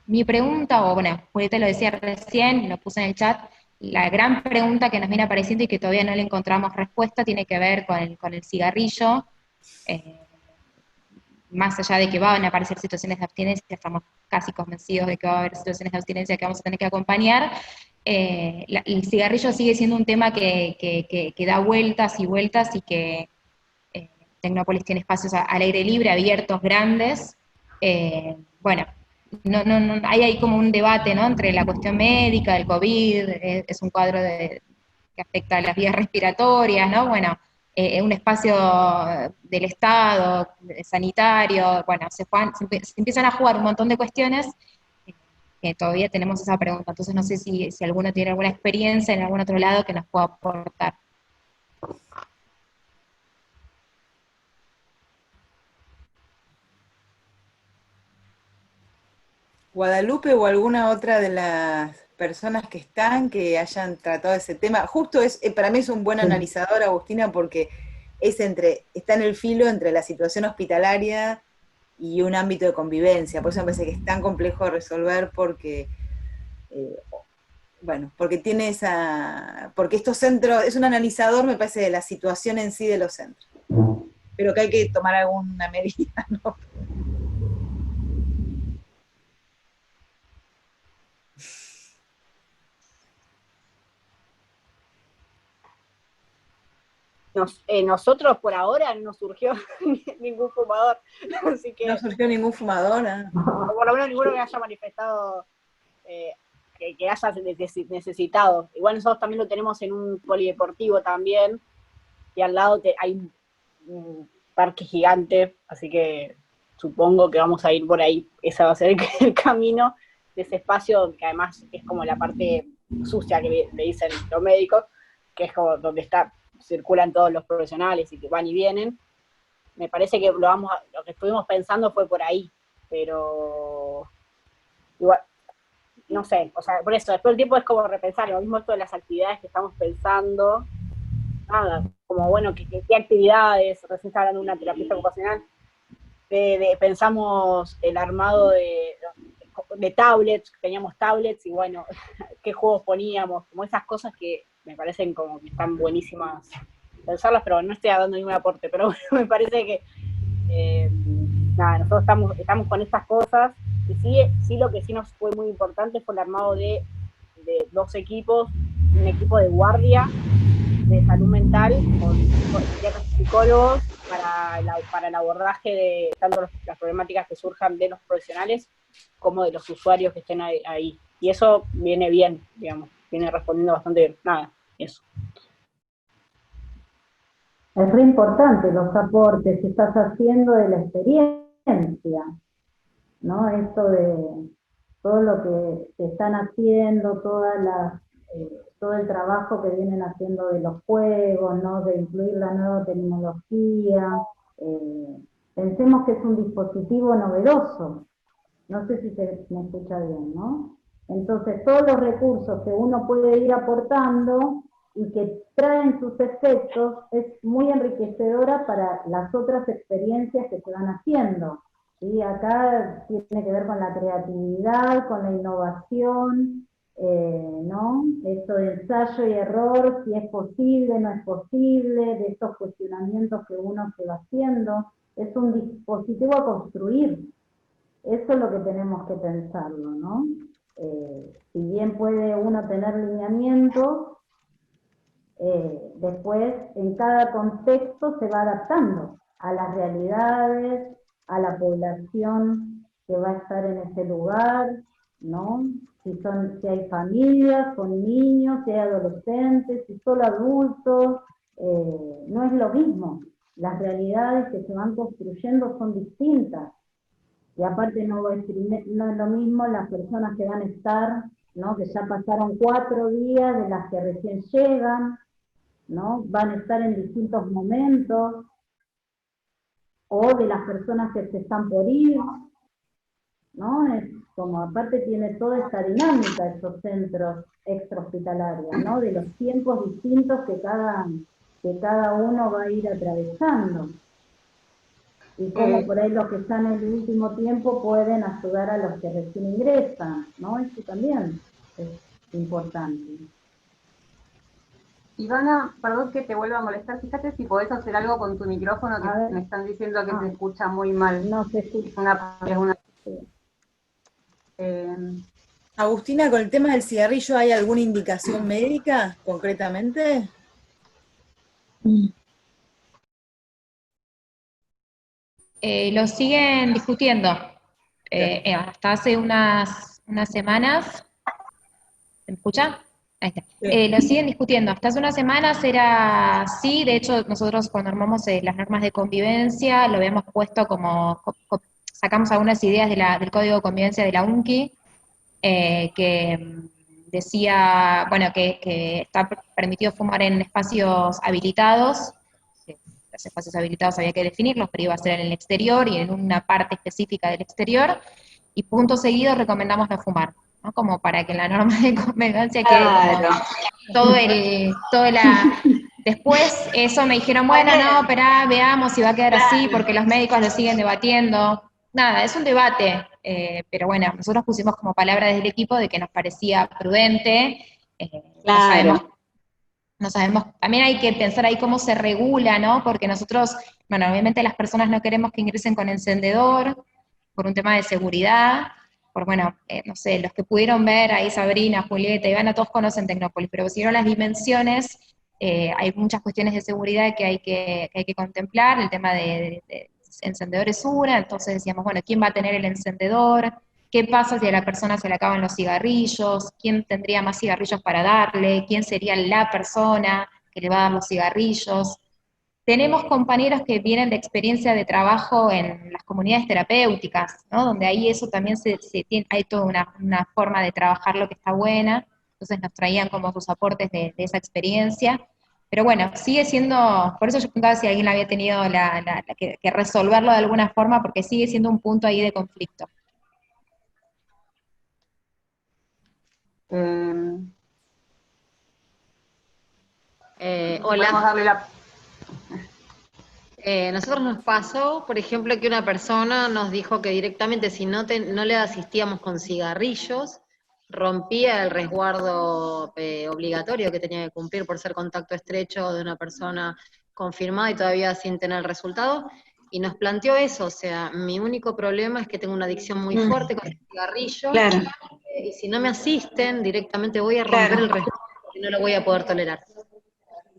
Mi pregunta, o bueno, Julieta lo decía recién, lo puse en el chat, la gran pregunta que nos viene apareciendo y que todavía no le encontramos respuesta tiene que ver con el cigarrillo. Más allá de que van a aparecer situaciones de abstinencia, estamos casi convencidos de que va a haber situaciones de abstinencia que vamos a tener que acompañar. El cigarrillo sigue siendo un tema que da vueltas y vueltas y que Tecnópolis tiene espacios al aire libre, abiertos, grandes. Bueno, hay como un debate, ¿no?, entre la cuestión médica, el COVID, es un cuadro que afecta a las vías respiratorias, ¿no? Bueno, un espacio del Estado, sanitario, bueno, se empiezan a jugar un montón de cuestiones que todavía tenemos esa pregunta. Entonces no sé si alguno tiene alguna experiencia en algún otro lado que nos pueda aportar. Guadalupe o alguna otra de las personas que están, que hayan tratado ese tema. Justo para mí es un buen analizador, Agustina, porque está en el filo entre la situación hospitalaria y un ámbito de convivencia. Por eso me parece que es tan complejo de resolver porque, porque tiene porque estos centros, es un analizador, me parece, de la situación en sí de los centros. Pero que hay que tomar alguna medida, ¿no? Nosotros por ahora no surgió ningún fumador, así que... No surgió ningún fumador, ¿eh? O por lo menos ninguno que haya manifestado que haya necesitado. Igual nosotros también lo tenemos en un polideportivo también, y al lado hay un parque gigante, así que supongo que vamos a ir por ahí. Ese va a ser el camino de ese espacio, que además es como la parte sucia que le dicen los médicos, que es como donde circulan todos los profesionales y que van y vienen. Me parece que lo que estuvimos pensando fue por ahí, pero igual, no sé, o sea, por eso, después el tiempo es como repensar, lo mismo todas las actividades que estamos pensando, nada, como bueno, qué actividades, recién estaba hablando de una terapista ocupacional, pensamos el armado de tablets, teníamos tablets, y bueno, qué juegos poníamos, como esas cosas que me parecen como que están buenísimas pensarlas, pero no estoy dando ningún aporte, pero bueno, me parece que nada, nosotros estamos con estas cosas, y sí lo que sí nos fue muy importante fue el armado de 2 equipos, un equipo de guardia de salud mental con psiquiatras y psicólogos para el abordaje de tanto las problemáticas que surjan de los profesionales como de los usuarios que estén ahí. Y eso viene bien, digamos, viene respondiendo bastante bien. Nada, eso. Es re importante los aportes que estás haciendo de la experiencia, ¿no? Esto de todo lo que se están haciendo, todo el trabajo que vienen haciendo de los juegos, ¿no? De incluir la nueva tecnología. Pensemos que es un dispositivo novedoso. No sé si me escucha bien, ¿no? Entonces, todos los recursos que uno puede ir aportando y que traen sus efectos es muy enriquecedora para las otras experiencias que se van haciendo. ¿Sí? Acá tiene que ver con la creatividad, con la innovación, ¿no? Esto de ensayo y error, si es posible, no es posible, de estos cuestionamientos que uno se va haciendo. Es un dispositivo a construir. Eso es lo que tenemos que pensarlo, ¿no? Si bien puede uno tener lineamientos, después en cada contexto se va adaptando a las realidades, a la población que va a estar en ese lugar, ¿no? Si hay familias con niños, si hay adolescentes, si solo adultos, no es lo mismo. Las realidades que se van construyendo son distintas. Y aparte no es lo mismo las personas que van a estar, ¿no? Que ya pasaron 4 días, de las que recién llegan, ¿no? Van a estar en distintos momentos, o de las personas que se están por ir, ¿no? Es como aparte tiene toda esta dinámica esos centros extrahospitalarios, ¿no? De los tiempos distintos que cada uno va a ir atravesando. Y como por ahí los que están en el último tiempo pueden ayudar a los que recién ingresan, ¿no? Eso también es importante. Ivana, perdón que te vuelva a molestar, fíjate si podés hacer algo con tu micrófono, que me están diciendo que se escucha muy mal. No se escucha. Agustina, con el tema del cigarrillo, ¿hay alguna indicación médica, concretamente? Lo siguen discutiendo. Hasta hace unas semanas. ¿Se me escucha? Ahí está. Lo siguen discutiendo. Hasta hace unas semanas era así, de hecho nosotros cuando armamos las normas de convivencia lo habíamos puesto como, sacamos algunas ideas del Código de Convivencia de la UNCI, que decía, bueno, que está permitido fumar en espacios habilitados. Los espacios habilitados había que definirlos, pero iba a ser en el exterior y en una parte específica del exterior, y punto seguido recomendamos no fumar, ¿no? Como para que la norma de convivencia quede como Después eso me dijeron, bueno, no, esperá, veamos si va a quedar así, porque los médicos lo siguen debatiendo. Nada, es un debate, pero bueno, nosotros pusimos como palabra desde el equipo de que nos parecía prudente, no sabemos, también hay que pensar ahí cómo se regula, ¿no? Porque nosotros, bueno, obviamente las personas no queremos que ingresen con encendedor, por un tema de seguridad, bueno, no sé, los que pudieron ver ahí, Sabrina, Julieta, Ivana, todos conocen Tecnópolis, pero si no las dimensiones, hay muchas cuestiones de seguridad que hay que contemplar, el tema de encendedores una, entonces decíamos, bueno, ¿quién va a tener el encendedor? ¿Qué pasa si a la persona se le acaban los cigarrillos? ¿Quién tendría más cigarrillos para darle? ¿Quién sería la persona que le va a dar los cigarrillos? Tenemos compañeros que vienen de experiencia de trabajo en las comunidades terapéuticas, ¿no? Donde ahí eso también hay toda una forma de trabajarlo que está buena, entonces nos traían como sus aportes de esa experiencia. Pero bueno, sigue siendo, por eso yo preguntaba si alguien había tenido que resolverlo de alguna forma, porque sigue siendo un punto ahí de conflicto. Hola. Nosotros nos pasó, por ejemplo, que una persona nos dijo que directamente si no le asistíamos con cigarrillos, rompía el resguardo obligatorio que tenía que cumplir por ser contacto estrecho de una persona confirmada y todavía sin tener el resultado, y nos planteó eso, o sea, mi único problema es que tengo una adicción muy fuerte con el cigarrillo, y si no me asisten, directamente voy a romper el resguardo y no lo voy a poder tolerar.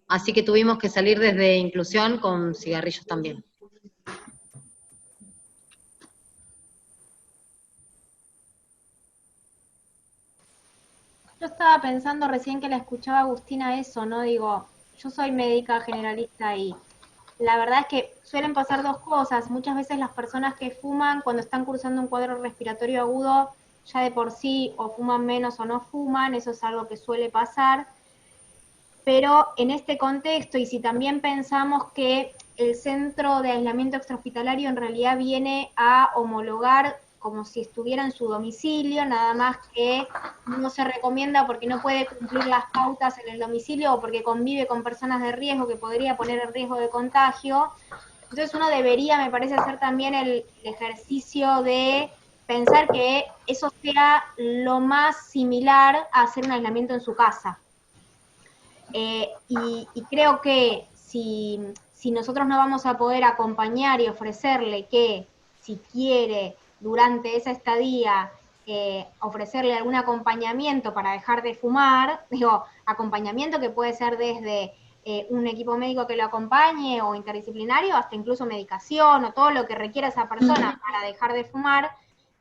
Así que tuvimos que salir desde inclusión con cigarrillos también. Yo estaba pensando recién que la escuchaba Agustina eso, ¿no? Digo, yo soy médica generalista y la verdad es que suelen pasar dos cosas. Muchas veces las personas que fuman, cuando están cursando un cuadro respiratorio agudo, ya de por sí o fuman menos o no fuman, eso es algo que suele pasar. Pero en este contexto, y si también pensamos que el centro de aislamiento extrahospitalario en realidad viene a homologar como si estuviera en su domicilio, nada más que no se recomienda porque no puede cumplir las pautas en el domicilio o porque convive con personas de riesgo que podría poner en riesgo de contagio. Entonces uno debería, me parece, hacer también el ejercicio de pensar que eso sea lo más similar a hacer un aislamiento en su casa. Y creo que si nosotros no vamos a poder acompañar y ofrecerle que, si quiere, durante esa estadía, ofrecerle algún acompañamiento para dejar de fumar, digo, acompañamiento que puede ser desde un equipo médico que lo acompañe o interdisciplinario, hasta incluso medicación o todo lo que requiera esa persona para dejar de fumar.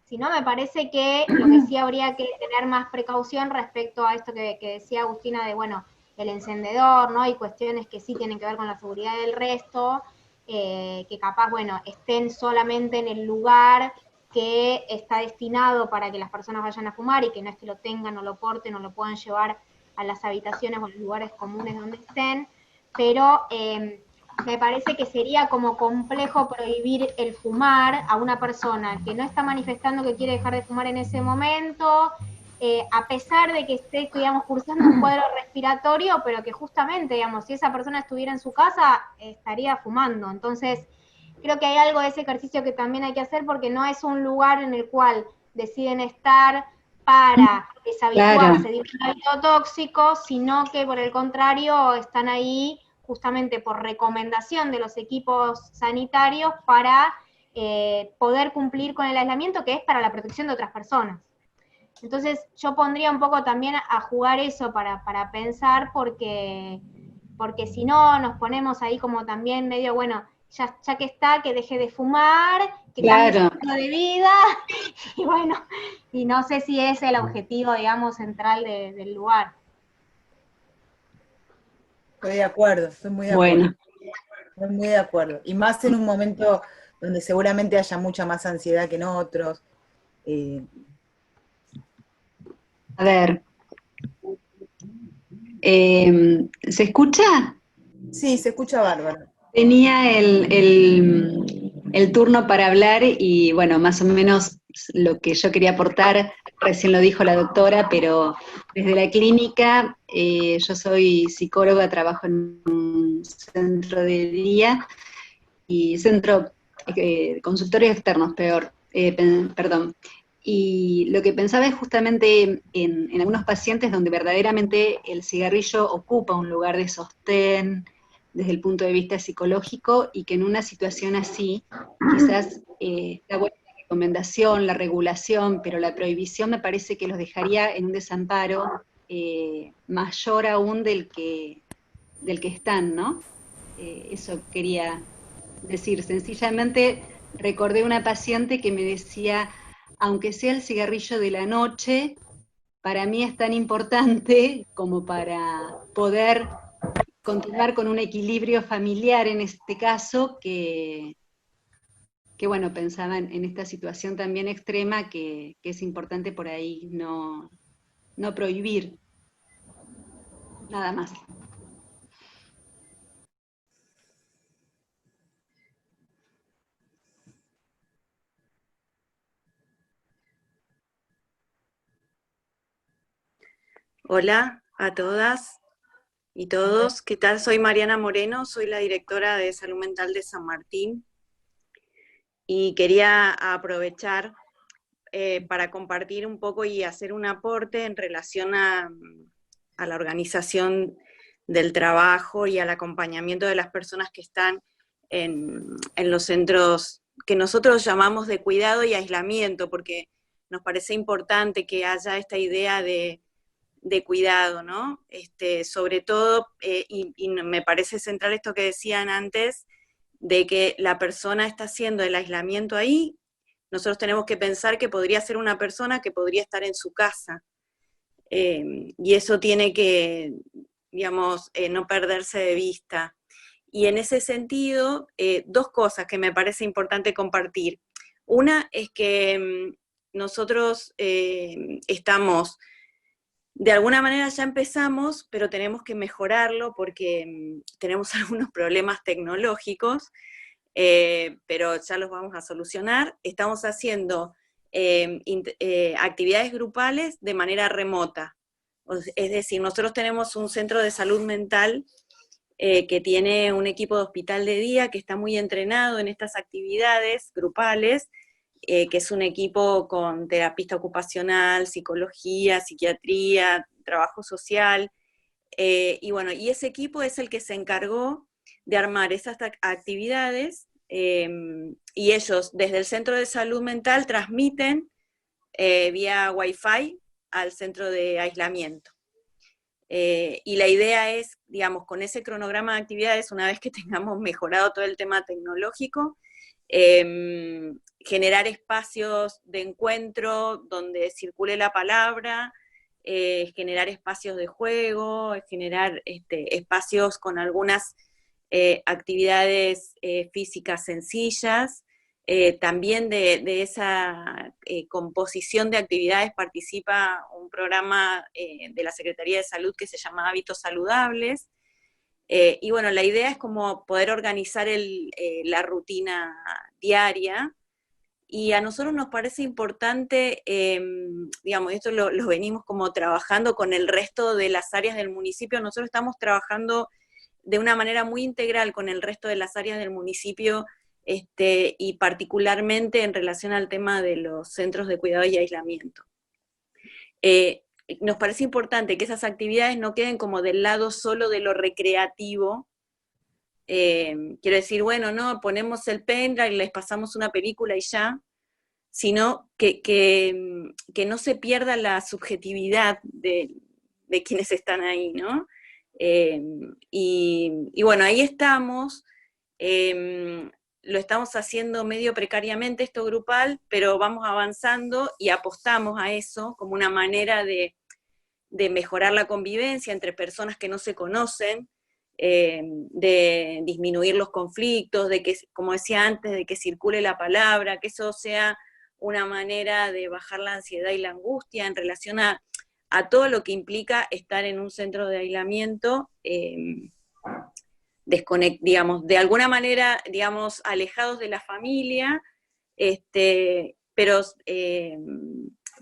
Si no, me parece que lo que sí habría que tener más precaución respecto a esto que decía Agustina de, bueno, el encendedor, ¿no? Y cuestiones que sí tienen que ver con la seguridad del resto, que capaz, bueno, estén solamente en el lugar que está destinado para que las personas vayan a fumar y que no es que lo tengan o lo porten o lo puedan llevar a las habitaciones o a los lugares comunes donde estén, pero me parece que sería como complejo prohibir el fumar a una persona que no está manifestando que quiere dejar de fumar en ese momento, a pesar de que esté, digamos, cursando un cuadro respiratorio, pero que justamente, digamos, si esa persona estuviera en su casa, estaría fumando. Entonces, creo que hay algo de ese ejercicio que también hay que hacer porque no es un lugar en el cual deciden estar para deshabituarse de un hábito tóxico, sino que por el contrario están ahí justamente por recomendación de los equipos sanitarios para poder cumplir con el aislamiento, que es para la protección de otras personas. Entonces yo pondría un poco también a jugar eso para pensar, porque si no nos ponemos ahí como también medio, bueno, ya que está, que deje de fumar, que cambie su estilo de vida, y bueno, y no sé si es el objetivo, digamos, central del lugar. Estoy de acuerdo, estoy muy de acuerdo. Bueno, Estoy muy de acuerdo. Y más en un momento donde seguramente haya mucha más ansiedad que en otros. Eh, a ver, ¿se escucha? sí, se escucha bárbaro. Tenía el turno para hablar y bueno, más o menos lo que yo quería aportar, recién lo dijo la doctora, pero desde la clínica, yo soy psicóloga, trabajo en un centro de día y centro, consultorios externos, perdón. Y lo que pensaba es justamente en algunos pacientes donde verdaderamente el cigarrillo ocupa un lugar de sostén desde el punto de vista psicológico y que en una situación así quizás la buena recomendación, la regulación, pero la prohibición me parece que los dejaría en un desamparo mayor aún del que están, ¿no? Eso quería decir, sencillamente recordé una paciente que me decía, aunque sea el cigarrillo de la noche, para mí es tan importante como para poder continuar con un equilibrio familiar en este caso, que bueno, pensaba en esta situación también extrema que es importante por ahí no prohibir, nada más. Hola a todas y todos, ¿qué tal? Soy Mariana Moreno, soy la directora de Salud Mental de San Martín y quería aprovechar para compartir un poco y hacer un aporte en relación a la organización del trabajo y al acompañamiento de las personas que están en los centros que nosotros llamamos de cuidado y aislamiento, porque nos parece importante que haya esta idea de cuidado, ¿no? Sobre todo, y me parece central esto que decían antes, de que la persona está haciendo el aislamiento ahí, nosotros tenemos que pensar que podría ser una persona que podría estar en su casa, y eso tiene que, digamos, no perderse de vista. Y en ese sentido, dos cosas que me parece importante compartir. Una es que nosotros estamos, de alguna manera ya empezamos, pero tenemos que mejorarlo porque tenemos algunos problemas tecnológicos, pero ya los vamos a solucionar. Estamos haciendo actividades grupales de manera remota. Es decir, nosotros tenemos un centro de salud mental que tiene un equipo de hospital de día que está muy entrenado en estas actividades grupales, que es un equipo con terapista ocupacional, psicología, psiquiatría, trabajo social, y bueno, y ese equipo es el que se encargó de armar esas actividades, y ellos desde el centro de salud mental transmiten vía Wi-Fi al centro de aislamiento. Y la idea es, digamos, con ese cronograma de actividades, una vez que tengamos mejorado todo el tema tecnológico, generar espacios de encuentro donde circule la palabra, generar espacios de juego, generar espacios con algunas actividades físicas sencillas. También de esa composición de actividades participa un programa de la Secretaría de Salud que se llama Hábitos Saludables. Y bueno, la idea es como poder organizar la rutina diaria, y a nosotros nos parece importante, digamos, esto lo venimos como trabajando con el resto de las áreas del municipio. Nosotros estamos trabajando de una manera muy integral con el resto de las áreas del municipio, y particularmente en relación al tema de los centros de cuidado y aislamiento. Nos parece importante que esas actividades no queden como del lado solo de lo recreativo. Quiero decir, bueno, no, ponemos el pendrive, les pasamos una película y ya, sino que no se pierda la subjetividad de quienes están ahí, ¿no? Y bueno, ahí estamos, lo estamos haciendo medio precariamente esto grupal, pero vamos avanzando y apostamos a eso como una manera de mejorar la convivencia entre personas que no se conocen, de disminuir los conflictos, de que, como decía antes, de que circule la palabra, que eso sea una manera de bajar la ansiedad y la angustia en relación a todo lo que implica estar en un centro de aislamiento, digamos, de alguna manera, digamos, alejados de la familia, pero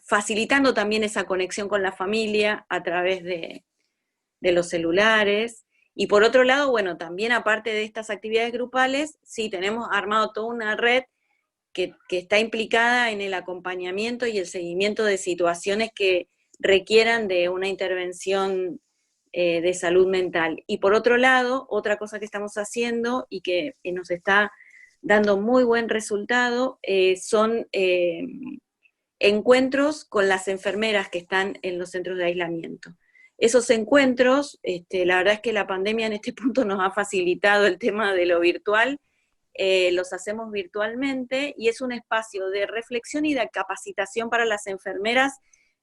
facilitando también esa conexión con la familia a través de los celulares. Y por otro lado, bueno, también aparte de estas actividades grupales, sí, tenemos armado toda una red que está implicada en el acompañamiento y el seguimiento de situaciones que requieran de una intervención de salud mental. Y por otro lado, otra cosa que estamos haciendo y que nos está dando muy buen resultado son encuentros con las enfermeras que están en los centros de aislamiento. Esos encuentros, la verdad es que la pandemia en este punto nos ha facilitado el tema de lo virtual, los hacemos virtualmente y es un espacio de reflexión y de capacitación para las enfermeras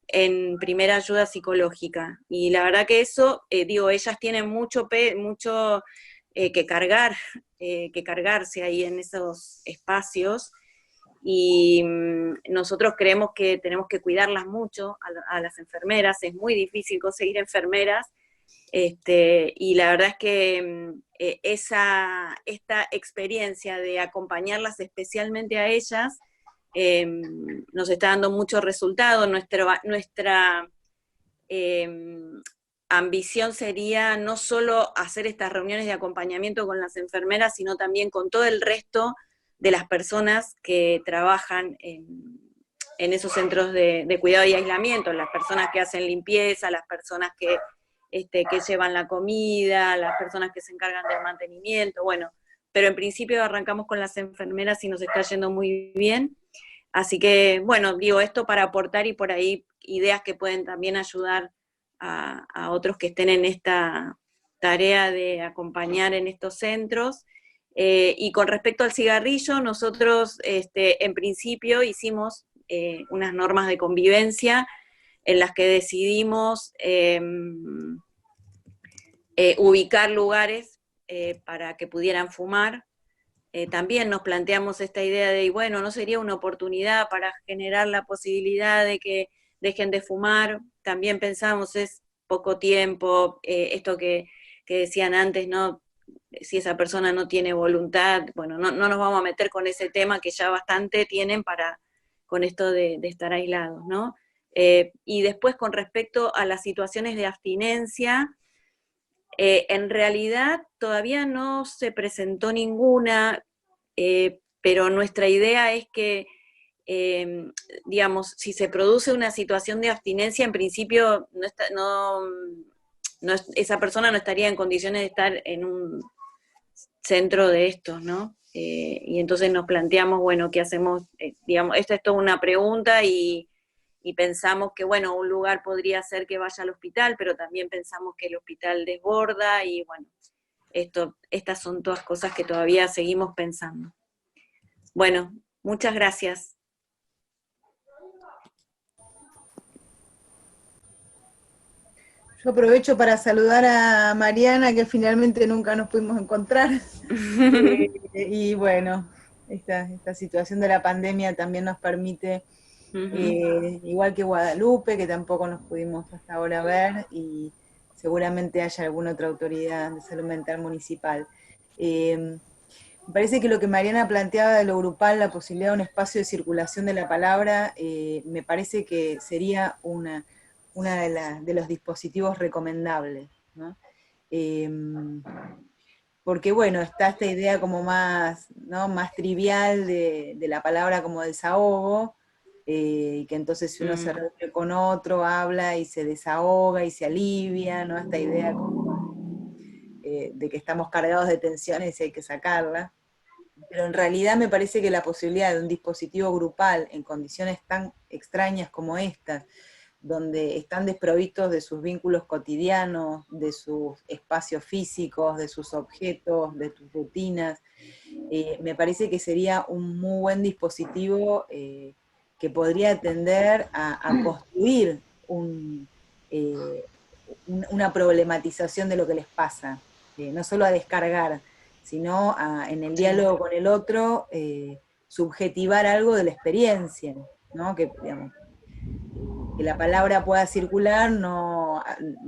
en primera ayuda psicológica. Y la verdad que eso, ellas tienen mucho que cargarse ahí en esos espacios, y nosotros creemos que tenemos que cuidarlas mucho a las enfermeras, es muy difícil conseguir enfermeras, y la verdad es que esta experiencia de acompañarlas especialmente a ellas nos está dando mucho resultado. Nuestra ambición sería no solo hacer estas reuniones de acompañamiento con las enfermeras, sino también con todo el resto de las personas que trabajan en esos centros de cuidado y aislamiento, las personas que hacen limpieza, las personas que llevan la comida, las personas que se encargan del mantenimiento, bueno, pero en principio arrancamos con las enfermeras y nos está yendo muy bien. Así que, bueno, digo esto para aportar y por ahí ideas que pueden también ayudar a otros que estén en esta tarea de acompañar en estos centros. Y con respecto al cigarrillo, nosotros en principio hicimos unas normas de convivencia en las que decidimos ubicar lugares para que pudieran fumar. También nos planteamos esta idea de, bueno, ¿no sería una oportunidad para generar la posibilidad de que dejen de fumar? También pensamos, es poco tiempo, esto que decían antes, ¿no? Si esa persona no tiene voluntad, bueno, no nos vamos a meter con ese tema que ya bastante tienen con esto de estar aislados, ¿no? Y después con respecto a las situaciones de abstinencia, en realidad todavía no se presentó ninguna, pero nuestra idea es que, digamos, si se produce una situación de abstinencia, en principio esa persona no estaría en condiciones de estar en un centro de estos, ¿no? Y entonces nos planteamos, bueno, ¿qué hacemos? Digamos, esta es toda una pregunta y pensamos que, bueno, un lugar podría ser que vaya al hospital, pero también pensamos que el hospital desborda y, bueno, estas son todas cosas que todavía seguimos pensando. Bueno, muchas gracias. Yo aprovecho para saludar a Mariana, que finalmente nunca nos pudimos encontrar. Y bueno, esta situación de la pandemia también nos permite, igual que Guadalupe, que tampoco nos pudimos hasta ahora ver, y seguramente haya alguna otra autoridad de salud mental municipal. Me parece que lo que Mariana planteaba de lo grupal, la posibilidad de un espacio de circulación de la palabra, me parece que sería una de los dispositivos recomendables, ¿no? Porque bueno, está esta idea como más, ¿no?, más trivial de la palabra como desahogo, y que entonces si uno se reúne con otro, habla y se desahoga y se alivia, ¿no? Esta idea como de que estamos cargados de tensiones y hay que sacarla. Pero en realidad me parece que la posibilidad de un dispositivo grupal en condiciones tan extrañas como estas, donde están desprovistos de sus vínculos cotidianos, de sus espacios físicos, de sus objetos, de sus rutinas, me parece que sería un muy buen dispositivo que podría tender a construir una problematización de lo que les pasa. no solo a descargar, sino en el diálogo con el otro, subjetivar algo de la experiencia, ¿no? Que, digamos, que la palabra pueda circular, no,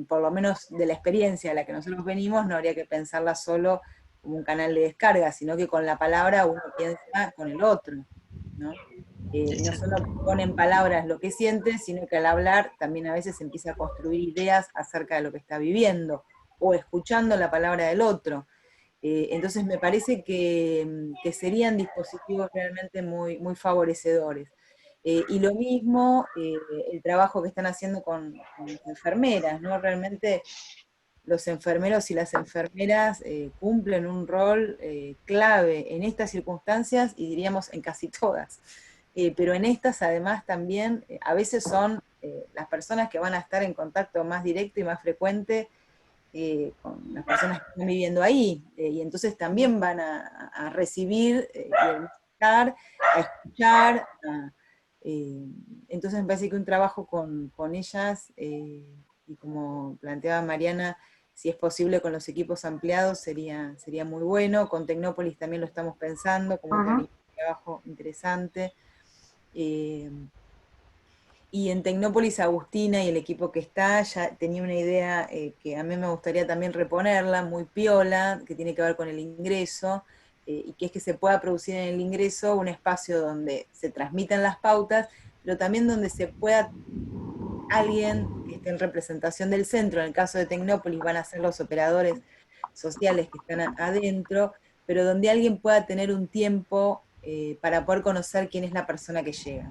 por lo menos de la experiencia a la que nosotros venimos, no habría que pensarla solo como un canal de descarga, sino que con la palabra uno piensa con el otro, ¿no? Y no solo pone en palabras lo que siente, sino que al hablar también a veces empieza a construir ideas acerca de lo que está viviendo, o escuchando la palabra del otro. Entonces me parece que serían dispositivos realmente muy, muy favorecedores. Y lo mismo el trabajo que están haciendo con las enfermeras, ¿no? Realmente los enfermeros y las enfermeras cumplen un rol clave en estas circunstancias y diríamos en casi todas. Pero en estas además también a veces son las personas que van a estar en contacto más directo y más frecuente con las personas que están viviendo ahí, y entonces también van a recibir y a escuchar, entonces me parece que un trabajo con ellas, y como planteaba Mariana, si es posible con los equipos ampliados sería muy bueno. Con Tecnópolis también lo estamos pensando, como un trabajo interesante. Y en Tecnópolis, Agustina y el equipo que está, ya tenía una idea que a mí me gustaría también reponerla, muy piola, que tiene que ver con el ingreso, y que es que se pueda producir en el ingreso un espacio donde se transmitan las pautas, pero también donde se pueda alguien que esté en representación del centro, en el caso de Tecnópolis van a ser los operadores sociales que están adentro, pero donde alguien pueda tener un tiempo para poder conocer quién es la persona que llega,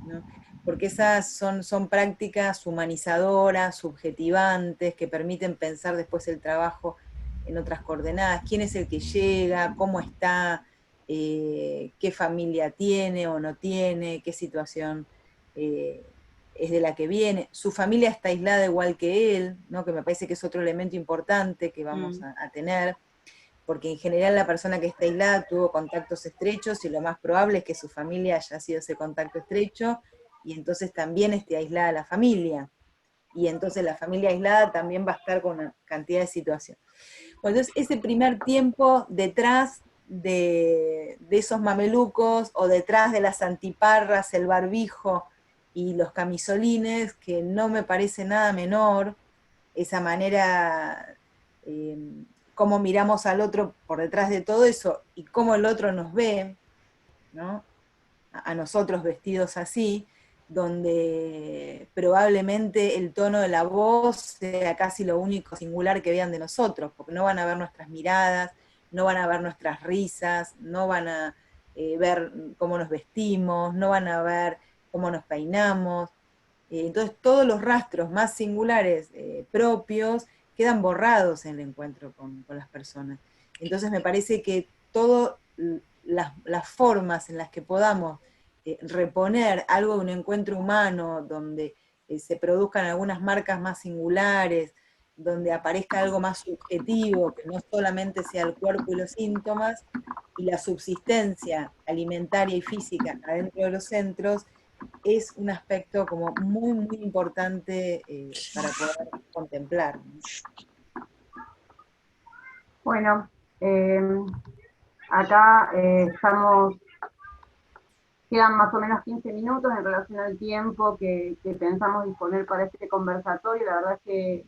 ¿no? Porque esas son prácticas humanizadoras, subjetivantes, que permiten pensar después el trabajo en otras coordenadas, quién es el que llega, cómo está, qué familia tiene o no tiene, qué situación es de la que viene, su familia está aislada igual que él, ¿no? Que me parece que es otro elemento importante que vamos a tener, porque en general la persona que está aislada tuvo contactos estrechos y lo más probable es que su familia haya sido ese contacto estrecho, y entonces también esté aislada la familia, y entonces la familia aislada también va a estar con una cantidad de situaciones. Bueno, entonces ese primer tiempo detrás de esos mamelucos, o detrás de las antiparras, el barbijo y los camisolines, que no me parece nada menor, esa manera, cómo miramos al otro por detrás de todo eso, y cómo el otro nos ve, ¿no? A nosotros vestidos así, donde probablemente el tono de la voz sea casi lo único singular que vean de nosotros, porque no van a ver nuestras miradas, no van a ver nuestras risas, no van a ver cómo nos vestimos, no van a ver cómo nos peinamos. Entonces todos los rastros más singulares propios quedan borrados en el encuentro con las personas. Entonces me parece que todas las formas en las que podamos reponer algo de un encuentro humano, donde se produzcan algunas marcas más singulares, donde aparezca algo más subjetivo, que no solamente sea el cuerpo y los síntomas, y la subsistencia alimentaria y física adentro de los centros, es un aspecto como muy, muy importante para poder contemplar, ¿no? Bueno, acá quedan más o menos 15 minutos en relación al tiempo que pensamos disponer para este conversatorio. La verdad es que,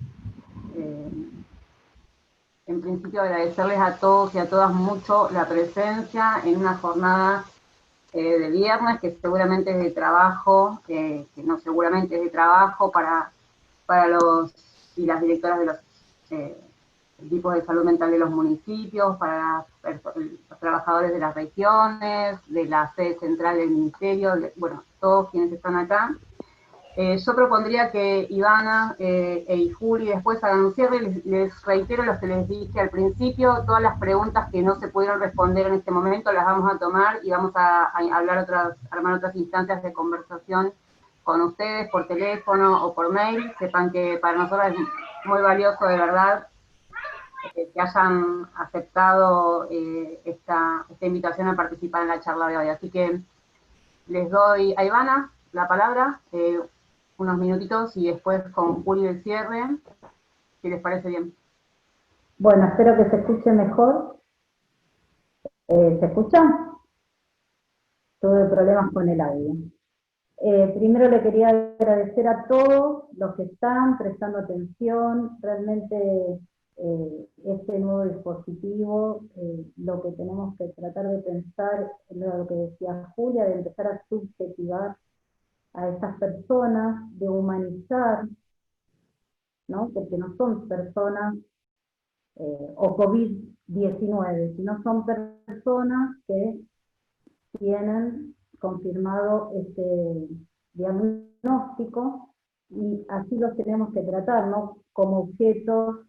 en principio, agradecerles a todos y a todas mucho la presencia en una jornada de viernes, que seguramente es de trabajo, que no seguramente es de trabajo para los y las directoras de los equipos de salud mental de los municipios, para los trabajadores de las regiones, de la sede central del ministerio, bueno, todos quienes están acá. Yo propondría que Ivana y Juli después hagan un cierre. Les reitero lo que les dije al principio: todas las preguntas que no se pudieron responder en este momento las vamos a tomar y vamos a armar otras instancias de conversación con ustedes por teléfono o por mail. Sepan que para nosotros es muy valioso, de verdad, que hayan aceptado esta invitación a participar en la charla de hoy. Así que les doy a Ivana la palabra, unos minutitos, y después con Juli el cierre, si les parece bien. Bueno, espero que se escuche mejor. ¿Se escucha? Tuve problemas con el audio. Primero le quería agradecer a todos los que están prestando atención. Realmente este nuevo dispositivo, lo que tenemos que tratar de pensar, lo que decía Julia, de empezar a subjetivar a estas personas, de humanizar, ¿no? Porque no son personas o COVID-19, sino son personas que tienen confirmado este diagnóstico y así los tenemos que tratar, no como objetos,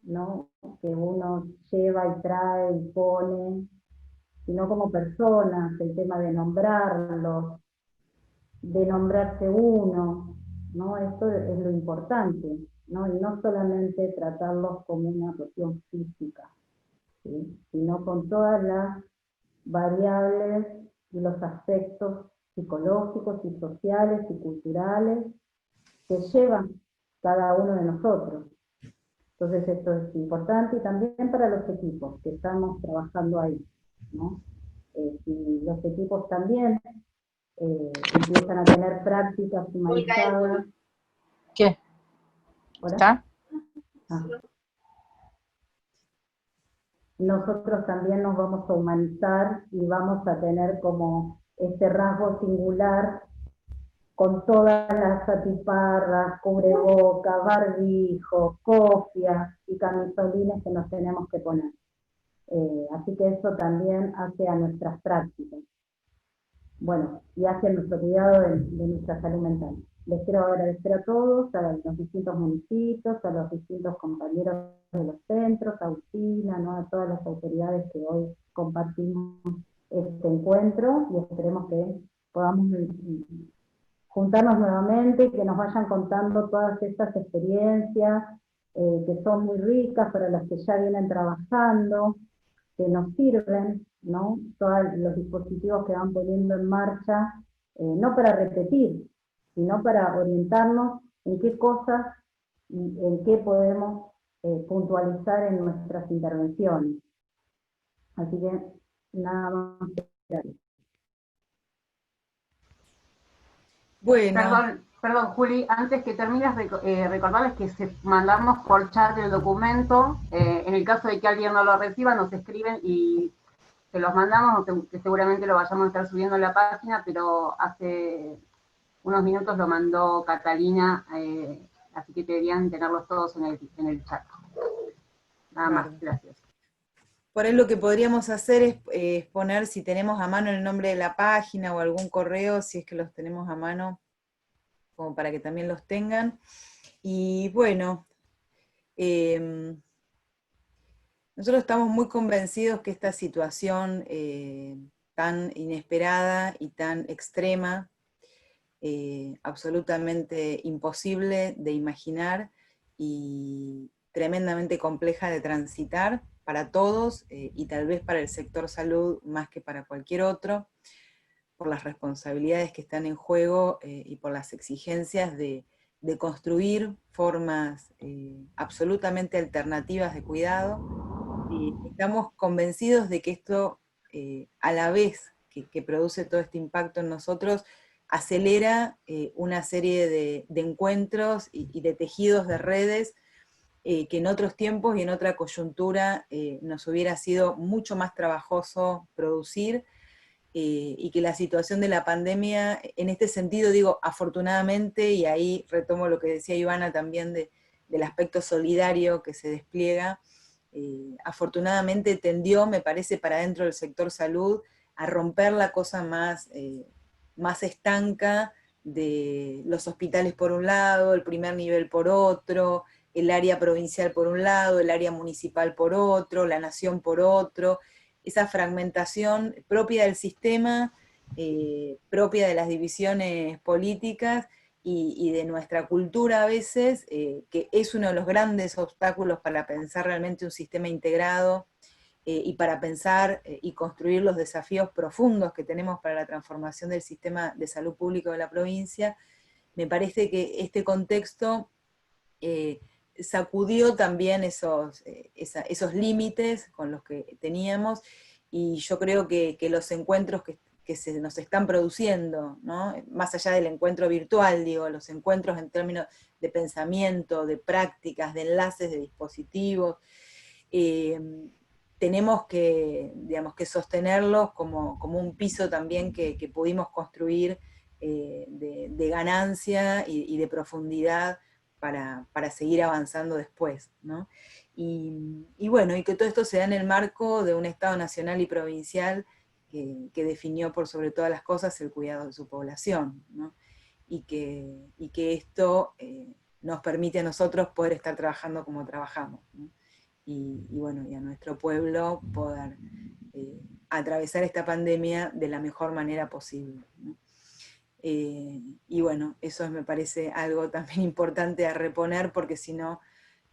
¿no? Que uno lleva y trae y pone, sino como personas, el tema de nombrarlos, de nombrarse uno, ¿no? Esto es lo importante, ¿no? Y no solamente tratarlos como una cuestión física, ¿sí? Sino con todas las variables y los aspectos psicológicos y sociales y culturales que llevan cada uno de nosotros. Entonces esto es importante y también para los equipos que estamos trabajando ahí, ¿no? Si los equipos también empiezan a tener prácticas humanizadas. ¿Qué? ¿Hola? ¿Está? Ah. Nosotros también nos vamos a humanizar y vamos a tener como este rasgo singular con todas las atiparras, cubreboca, barbijo, cofias y camisolines que nos tenemos que poner. Así que eso también hace a nuestras prácticas. Bueno, y hacia nuestro cuidado de nuestra salud mental. Les quiero agradecer a todos, a los distintos municipios, a los distintos compañeros de los centros, a Agustina, ¿no? A todas las autoridades que hoy compartimos este encuentro y esperemos que podamos juntarnos nuevamente y que nos vayan contando todas estas experiencias que son muy ricas para las que ya vienen trabajando, que nos sirven, ¿no? Todos los dispositivos que van poniendo en marcha, no para repetir, sino para orientarnos en qué cosas y en qué podemos puntualizar en nuestras intervenciones. Así que nada más. Bueno. Perdón, Juli, antes que termines, recordarles que mandamos por chat el documento. En el caso de que alguien no lo reciba, nos escriben y se los mandamos, que seguramente lo vayamos a estar subiendo en la página, pero hace unos minutos lo mandó Catalina, así que deberían tenerlos todos en el chat. Nada más, gracias. Por ahí lo que podríamos hacer es poner, si tenemos a mano el nombre de la página o algún correo, si es que los tenemos a mano, como para que también los tengan. Y bueno, nosotros estamos muy convencidos que esta situación tan inesperada y tan extrema, absolutamente imposible de imaginar y tremendamente compleja de transitar para todos y tal vez para el sector salud más que para cualquier otro, por las responsabilidades que están en juego y por las exigencias de construir formas absolutamente alternativas de cuidado. Estamos convencidos de que esto, a la vez que produce todo este impacto en nosotros, acelera una serie de encuentros y de tejidos de redes que en otros tiempos y en otra coyuntura nos hubiera sido mucho más trabajoso producir, y que la situación de la pandemia, en este sentido digo afortunadamente, y ahí retomo lo que decía Ivana también del aspecto solidario que se despliega, afortunadamente tendió, me parece, para dentro del sector salud, a romper la cosa más estanca de los hospitales por un lado, el primer nivel por otro, el área provincial por un lado, el área municipal por otro, la nación por otro, esa fragmentación propia del sistema, propia de las divisiones políticas y de nuestra cultura a veces, que es uno de los grandes obstáculos para pensar realmente un sistema integrado y para pensar y construir los desafíos profundos que tenemos para la transformación del sistema de salud público de la provincia. Me parece que este contexto sacudió también esos límites con los que teníamos, y yo creo que los encuentros que se nos están produciendo, ¿no? Más allá del encuentro virtual, digo, los encuentros en términos de pensamiento, de prácticas, de enlaces, de dispositivos, tenemos que, digamos, que sostenerlos como un piso también que pudimos construir de ganancia y de profundidad para seguir avanzando después, ¿no? Y bueno, y que todo esto se da en el marco de un Estado nacional y provincial que definió por sobre todas las cosas el cuidado de su población, ¿no? Y que esto nos permite a nosotros poder estar trabajando como trabajamos, ¿no? Y bueno, y a nuestro pueblo poder atravesar esta pandemia de la mejor manera posible, ¿no? Y bueno, eso me parece algo también importante a reponer, porque si no,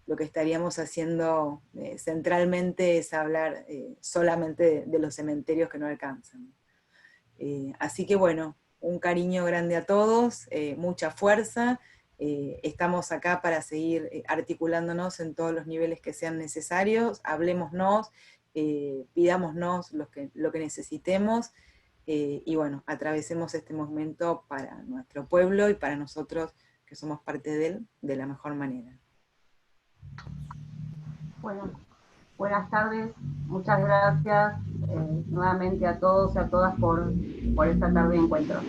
lo que estaríamos haciendo centralmente es hablar solamente de los cementerios que no alcanzan. Así que bueno, un cariño grande a todos, mucha fuerza, estamos acá para seguir articulándonos en todos los niveles que sean necesarios, hablémonos, pidámonos lo que necesitemos, y bueno, atravesemos este momento para nuestro pueblo y para nosotros que somos parte de él de la mejor manera. Bueno, buenas tardes, muchas gracias nuevamente a todos y a todas por esta tarde de encuentro.